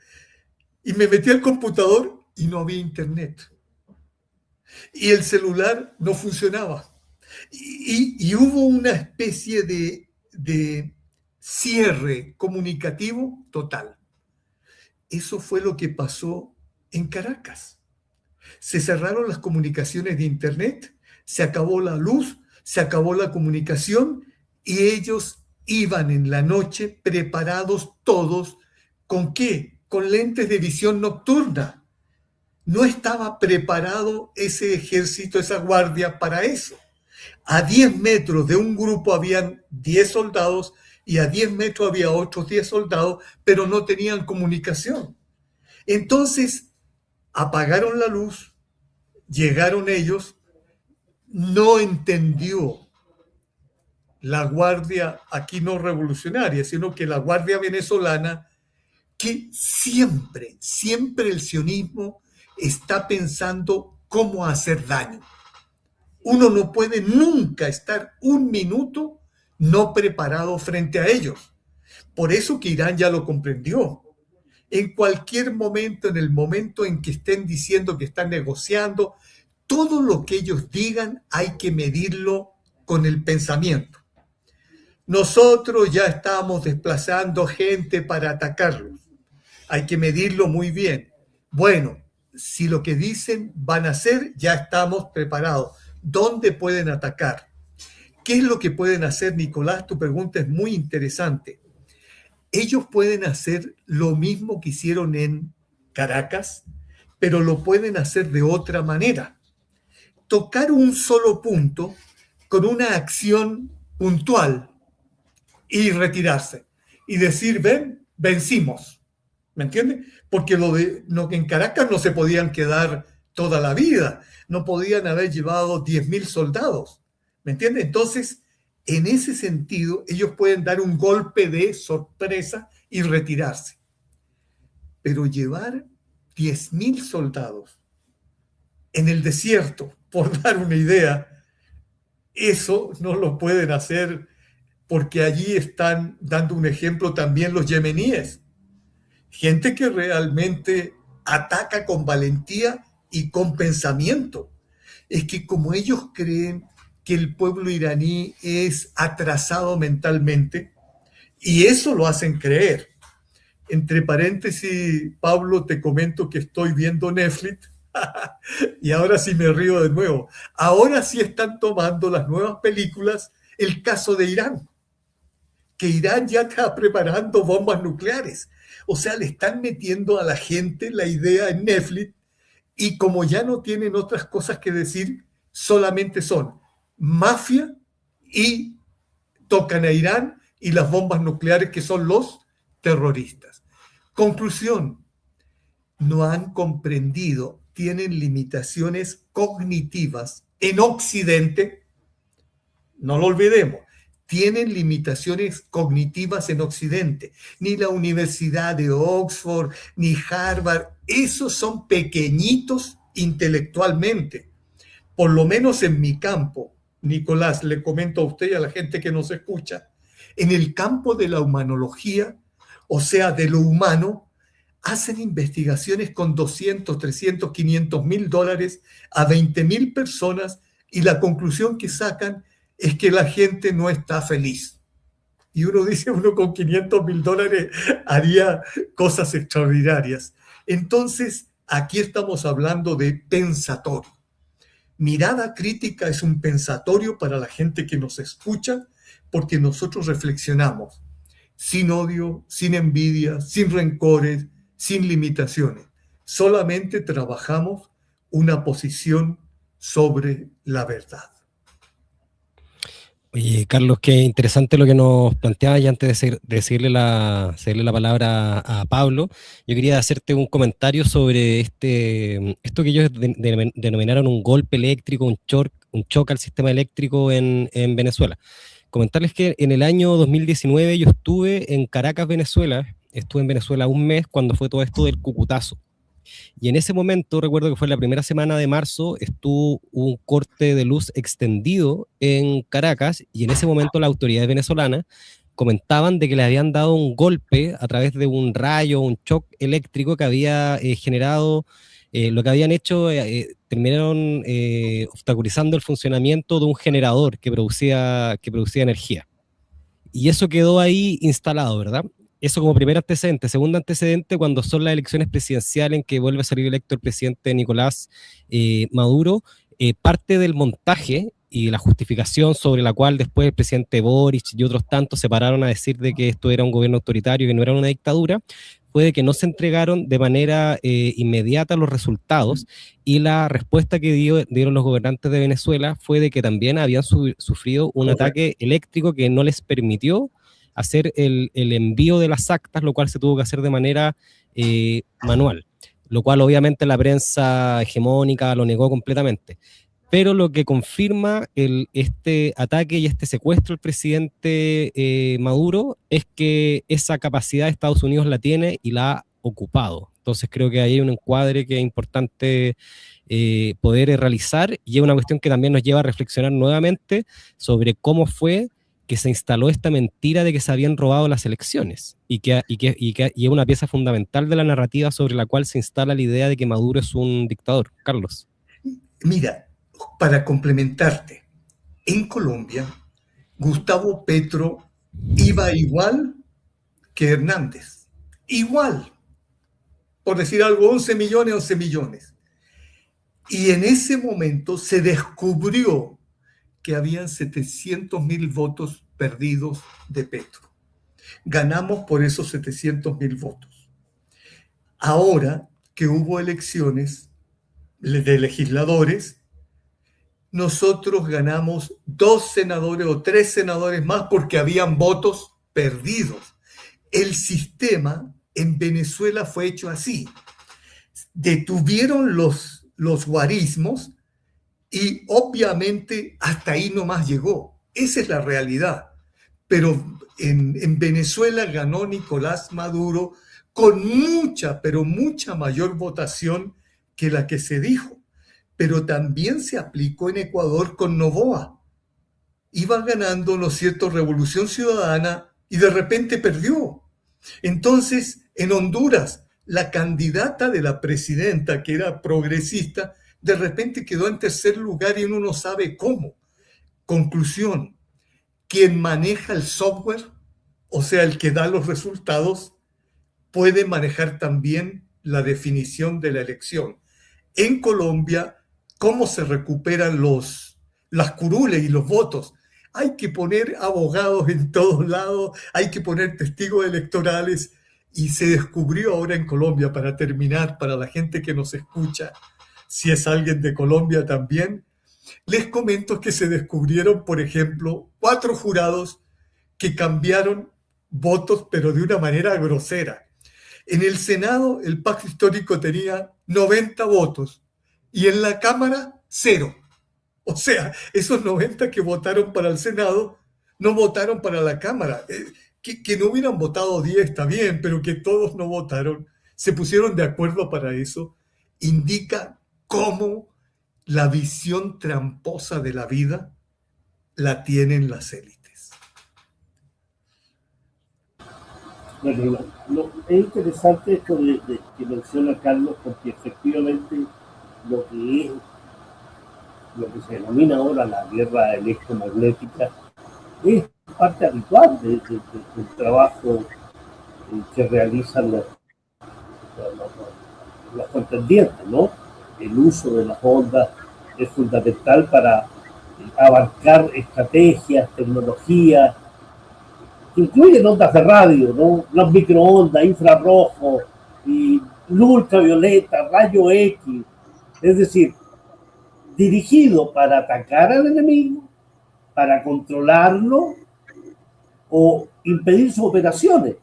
Y me metí al computador y no había internet. Y el celular no funcionaba. Y hubo una especie de cierre comunicativo total. Eso fue lo que pasó en Caracas. Se cerraron las comunicaciones de internet, se acabó la luz, se acabó la comunicación y ellos iban en la noche preparados todos. ¿Con qué? Con lentes de visión nocturna. No estaba preparado ese ejército, esa guardia para eso. A 10 metros de un grupo habían 10 soldados y a 10 metros había otros 10 soldados, pero no tenían comunicación. Entonces apagaron la luz, llegaron ellos, no entendió la guardia, aquí no revolucionaria, sino que la guardia venezolana, que siempre el sionismo está pensando cómo hacer daño. Uno no puede nunca estar un minuto no preparado frente a ellos. Por eso que Irán ya lo comprendió. En cualquier momento, en el momento en que estén diciendo que están negociando, todo lo que ellos digan hay que medirlo con el pensamiento. Nosotros ya estamos desplazando gente para atacarlos. Hay que medirlo muy bien. Bueno, si lo que dicen van a hacer, ya estamos preparados. ¿Dónde pueden atacar? ¿Qué es lo que pueden hacer, Nicolás? Tu pregunta es muy interesante. Ellos pueden hacer lo mismo que hicieron en Caracas, pero lo pueden hacer de otra manera. Tocar un solo punto con una acción puntual y retirarse. Y decir, ven, vencimos. ¿Me entiendes? Porque en Caracas no se podían quedar toda la vida. No podían haber llevado 10.000 soldados. ¿Me entiendes? Entonces, en ese sentido, ellos pueden dar un golpe de sorpresa y retirarse. Pero llevar 10.000 soldados en el desierto, por dar una idea, eso no lo pueden hacer porque allí están dando un ejemplo también los yemeníes. Gente que realmente ataca con valentía y con pensamiento. Es que como ellos creen que el pueblo iraní es atrasado mentalmente, y eso lo hacen creer. Entre paréntesis, Pablo, te comento que estoy viendo Netflix y ahora sí me río de nuevo. Ahora sí están tomando las nuevas películas el caso de Irán, que Irán ya está preparando bombas nucleares. O sea, le están metiendo a la gente la idea en Netflix y como ya no tienen otras cosas que decir, solamente son mafia y tocan a Irán y las bombas nucleares que son los terroristas. Conclusión, no han comprendido, tienen limitaciones cognitivas en Occidente, no lo olvidemos, tienen limitaciones cognitivas en Occidente. Ni la Universidad de Oxford, ni Harvard, esos son pequeñitos intelectualmente. Por lo menos en mi campo, Nicolás, le comento a usted y a la gente que nos escucha, en el campo de la humanología, o sea, de lo humano, hacen investigaciones con 200, 300, 500 mil dólares a 20.000 personas y la conclusión que sacan es que la gente no está feliz. Y uno dice, uno con 500 mil dólares haría cosas extraordinarias. Entonces, aquí estamos hablando de pensatorio. Mirada crítica es un pensatorio para la gente que nos escucha, porque nosotros reflexionamos sin odio, sin envidia, sin rencores, sin limitaciones. Solamente trabajamos una posición sobre la verdad. Oye, Carlos, qué interesante lo que nos planteaba, y antes de seguirle la palabra a Pablo, yo quería hacerte un comentario sobre esto que ellos denominaron un golpe eléctrico, un choque al sistema eléctrico en Venezuela. Comentarles que en el año 2019 yo estuve en Caracas, Venezuela, estuve en Venezuela un mes cuando fue todo esto del Cucutazo. Y en ese momento, recuerdo que fue la primera semana de marzo, estuvo un corte de luz extendido en Caracas, y en ese momento las autoridades venezolanas comentaban de que le habían dado un golpe a través de un rayo, un shock eléctrico que había generado, lo que habían hecho, terminaron obstaculizando el funcionamiento de un generador que producía energía. Y eso quedó ahí instalado, ¿verdad? Eso como primer antecedente. Segundo antecedente, cuando son las elecciones presidenciales en que vuelve a salir electo el presidente Nicolás Maduro, parte del montaje y la justificación sobre la cual después el presidente Boric y otros tantos se pararon a decir de que esto era un gobierno autoritario, que no era una dictadura, fue de que no se entregaron de manera inmediata los resultados, y la respuesta que dieron los gobernantes de Venezuela fue de que también habían sufrido un ataque eléctrico que no les permitió hacer el envío de las actas, lo cual se tuvo que hacer de manera manual, lo cual obviamente la prensa hegemónica lo negó completamente. Pero lo que confirma este ataque y este secuestro del presidente Maduro es que esa capacidad Estados Unidos la tiene y la ha ocupado. Entonces creo que ahí hay un encuadre que es importante poder realizar, y es una cuestión que también nos lleva a reflexionar nuevamente sobre cómo fue que se instaló esta mentira de que se habían robado las elecciones, y es una pieza fundamental de la narrativa sobre la cual se instala la idea de que Maduro es un dictador. Carlos. Mira, para complementarte, en Colombia, Gustavo Petro iba igual que Hernández. Igual. Por decir algo, 11 millones. Y en ese momento se descubrió que habían 700.000 votos perdidos de Petro. Ganamos por esos 700.000 votos. Ahora que hubo elecciones de legisladores, nosotros ganamos 2 senadores o 3 senadores más porque habían votos perdidos. El sistema en Venezuela fue hecho así. Detuvieron los guarismos y obviamente hasta ahí nomás llegó. Esa es la realidad. Pero en Venezuela ganó Nicolás Maduro con mucha, pero mucha mayor votación que la que se dijo. Pero también se aplicó en Ecuador con Noboa. Iba ganando, ¿no es cierto?, Revolución Ciudadana, y de repente perdió. Entonces, en Honduras, la candidata de la presidenta, que era progresista, de repente quedó en tercer lugar y uno no sabe cómo. Conclusión, quien maneja el software, o sea, el que da los resultados, puede manejar también la definición de la elección. En Colombia, ¿cómo se recuperan las curules y los votos? Hay que poner abogados en todos lados, hay que poner testigos electorales, y se descubrió ahora en Colombia, para terminar, para la gente que nos escucha, si es alguien de Colombia también, les comento que se descubrieron, por ejemplo, 4 jurados que cambiaron votos, pero de una manera grosera. En el Senado, el pacto histórico tenía 90 votos, y en la Cámara, 0. O sea, esos 90 que votaron para el Senado no votaron para la Cámara. Que no hubieran votado 10 está bien, pero que todos no votaron, se pusieron de acuerdo para eso, indica cómo la visión tramposa de la vida la tienen las élites. Bueno, es interesante esto que menciona Carlos, porque efectivamente lo que se denomina ahora la guerra electromagnética es parte habitual del trabajo que realizan los contendientes, ¿no? El uso de las ondas es fundamental para abarcar estrategias, tecnologías, que incluyen ondas de radio, ¿no? Las microondas, infrarrojo, y luz ultravioleta, rayo X, es decir, dirigido para atacar al enemigo, para controlarlo o impedir sus operaciones.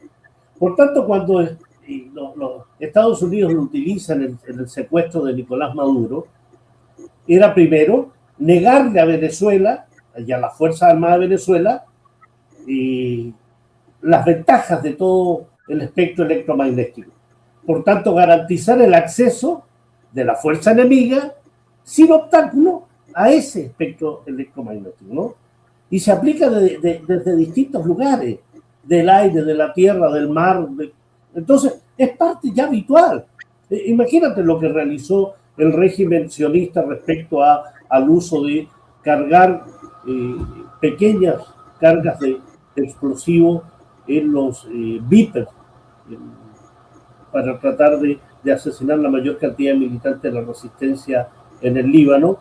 Por tanto, cuando los Estados Unidos lo utilizan en el secuestro de Nicolás Maduro, era primero negarle a Venezuela y a las Fuerzas Armadas de Venezuela las ventajas de todo el espectro electromagnético. Por tanto, garantizar el acceso de la fuerza enemiga sin obstáculo a ese espectro electromagnético, ¿no? Y se aplica desde distintos lugares, del aire, de la tierra, del mar. Entonces, es parte ya habitual. Imagínate lo que realizó el régimen sionista respecto al uso de cargar pequeñas cargas de explosivos en los Vipers para tratar de asesinar la mayor cantidad de militantes de la resistencia en el Líbano,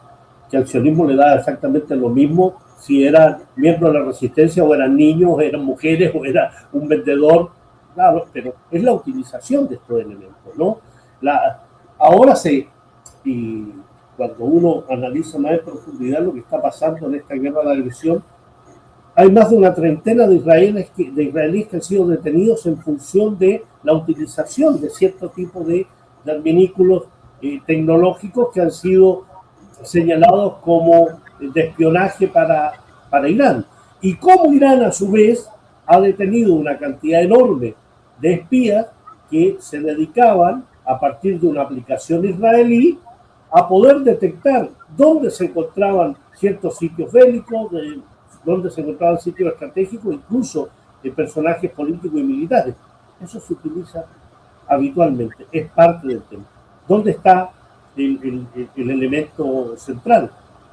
que al sionismo le da exactamente lo mismo si eran miembros de la resistencia o eran niños, o eran mujeres, o era un vendedor claro, pero es la utilización de estos elementos, ¿no? Ahora y cuando uno analiza más en profundidad lo que está pasando en esta guerra de agresión, hay más de una treintena de israelíes que han sido detenidos en función de la utilización de cierto tipo de adminículos tecnológicos que han sido señalados como de espionaje para Irán. Y cómo Irán, a su vez, ha detenido una cantidad enorme de espías que se dedicaban, a partir de una aplicación israelí, a poder detectar dónde se encontraban ciertos sitios bélicos, dónde se encontraban sitios estratégicos, incluso de personajes políticos y militares. Eso se utiliza habitualmente, es parte del tema. ¿Dónde está el elemento central?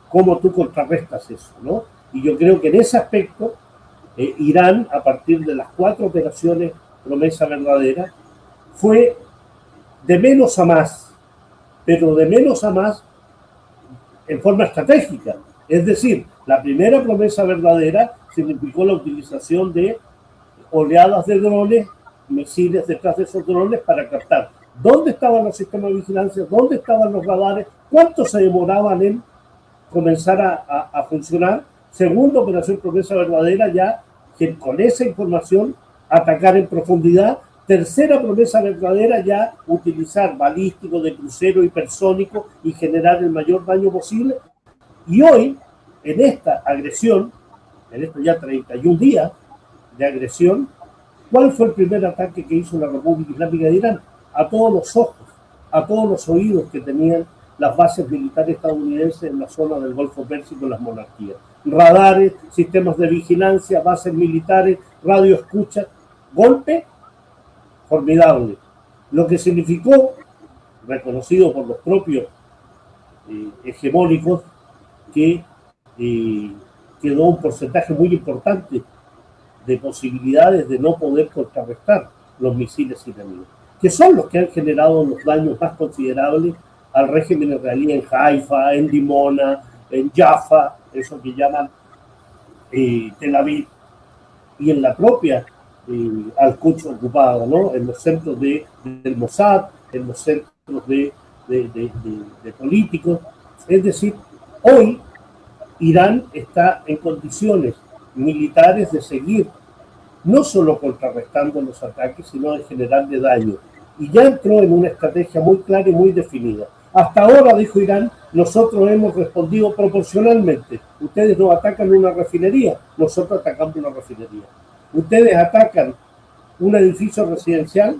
¿Cómo tú contrarrestas eso, ¿no? Y yo creo que en ese aspecto, Irán, a partir de las 4 operaciones Promesa Verdadera, fue de menos a más, pero de menos a más en forma estratégica. Es decir, la primera Promesa Verdadera significó la utilización de oleadas de drones, misiles detrás de esos drones para captar dónde estaban los sistemas de vigilancia, dónde estaban los radares, cuánto se demoraban en comenzar a funcionar. Segunda operación Promesa Verdadera, ya que con esa información atacar en profundidad. Tercera Promesa Verdadera, ya utilizar balísticos de crucero hipersónico y generar el mayor daño posible. Y hoy, en esta agresión, en estos ya 31 días de agresión, ¿cuál fue el primer ataque que hizo la República Islámica de Irán? A todos los ojos, a todos los oídos que tenían las bases militares estadounidenses en la zona del Golfo Pérsico y las monarquías. Radares, sistemas de vigilancia, bases militares, radioescuchas, golpe formidable. Lo que significó, reconocido por los propios hegemónicos, que quedó un porcentaje muy importante de posibilidades de no poder contrarrestar los misiles iraníes, que son los que han generado los daños más considerables al régimen israelí en Haifa, en Dimona, en Jaffa, eso que llaman Tel Aviv, y en la propia Al-Quds ocupada, ¿no? En los centros del Mossad, en los centros de políticos. Es decir, hoy Irán está en condiciones militares de seguir no solo contrarrestando los ataques, sino de generarle daño. Y ya entró en una estrategia muy clara y muy definida. Hasta ahora, dijo Irán, nosotros hemos respondido proporcionalmente. Ustedes no atacan una refinería, nosotros atacamos una refinería. Ustedes atacan un edificio residencial,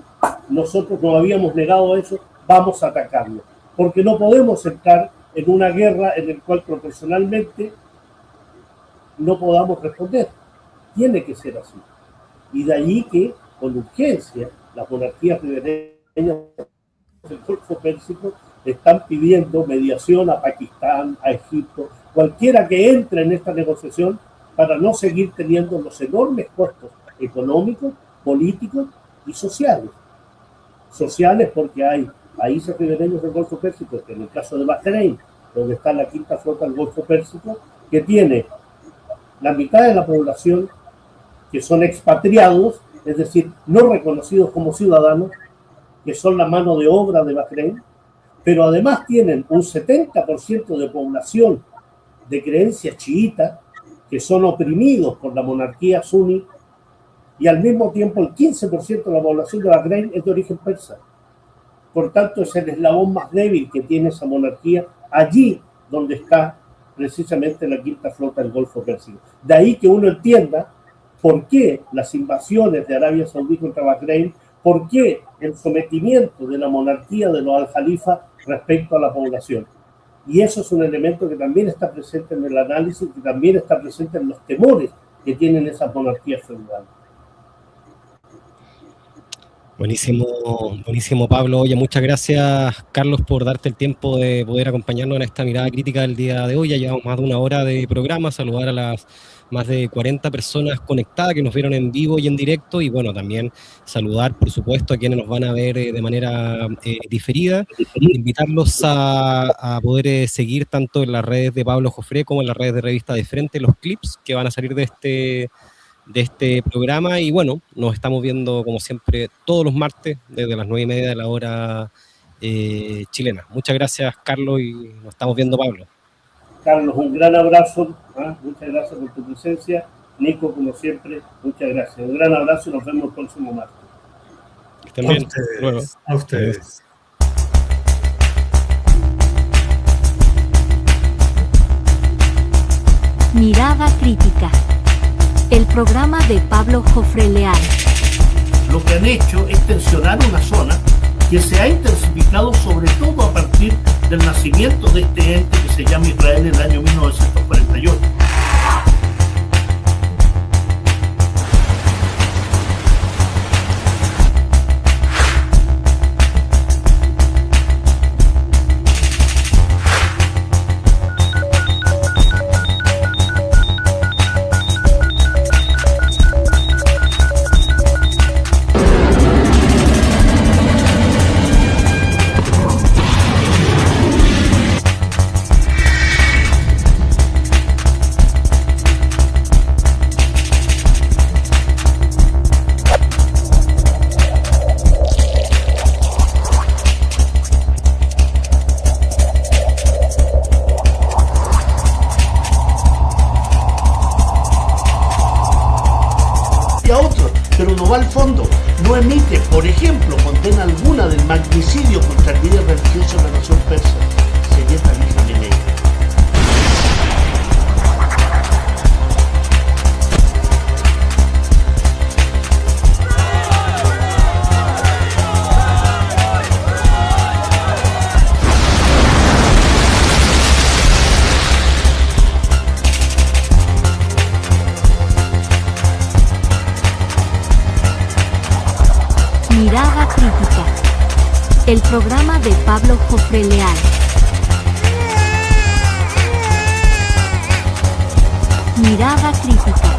nosotros nos habíamos negado a eso, vamos a atacarlo. Porque no podemos entrar en una guerra en la cual proporcionalmente no podamos responder. Tiene que ser así. Y de allí que, con urgencia, las monarquías ribereñas del Golfo Pérsico están pidiendo mediación a Pakistán, a Egipto, cualquiera que entre en esta negociación para no seguir teniendo los enormes costos económicos, políticos y sociales. Sociales porque hay países ribereños del Golfo Pérsico, que en el caso de Bahrein, donde está la quinta flota del Golfo Pérsico, que tiene la mitad de la población que son expatriados, es decir, no reconocidos como ciudadanos, que son la mano de obra de Bahrein, pero además tienen un 70% de población de creencia chiita, que son oprimidos por la monarquía suní, y al mismo tiempo el 15% de la población de Bahrein es de origen persa. Por tanto, es el eslabón más débil que tiene esa monarquía, allí donde está precisamente la quinta flota del Golfo Pérsico. De ahí que uno entienda por qué las invasiones de Arabia Saudí contra Bahrein, por qué el sometimiento de la monarquía de los al-Jalifa respecto a la población. Y eso es un elemento que también está presente en el análisis, que también está presente en los temores que tienen esas monarquías feudales. Buenísimo, buenísimo, Pablo. Oye, muchas gracias, Carlos, por darte el tiempo de poder acompañarnos en esta mirada crítica del día de hoy. Ya llevamos más de una hora de programa. Saludar a las más de 40 personas conectadas que nos vieron en vivo y en directo. Y bueno, también saludar, por supuesto, a quienes nos van a ver de manera diferida. Invitarlos a poder seguir tanto en las redes de Pablo Jofré como en las redes de Revista de Frente los clips que van a salir de este programa. Y bueno, nos estamos viendo como siempre todos los martes desde las 9:30 de la hora chilena. Muchas gracias, Carlos, y nos estamos viendo, Pablo. Carlos, un gran abrazo, muchas gracias por tu presencia. Nico, como siempre, muchas gracias. Un gran abrazo y nos vemos el próximo martes. Que estén bien. A ustedes. Mirada Crítica, el programa de Pablo Jofre Leal. Lo que han hecho es tensionar una zona que se ha intensificado sobre todo a partir del nacimiento de este ente que se llama Israel en el año 1948. Al fondo, no emite, por ejemplo, condena alguna del magnicidio contra el líder religioso de la nación persa, Seyed Ali Khamenei. Mirada Crítica, el programa de Pablo Jofre Leal. Mirada Crítica.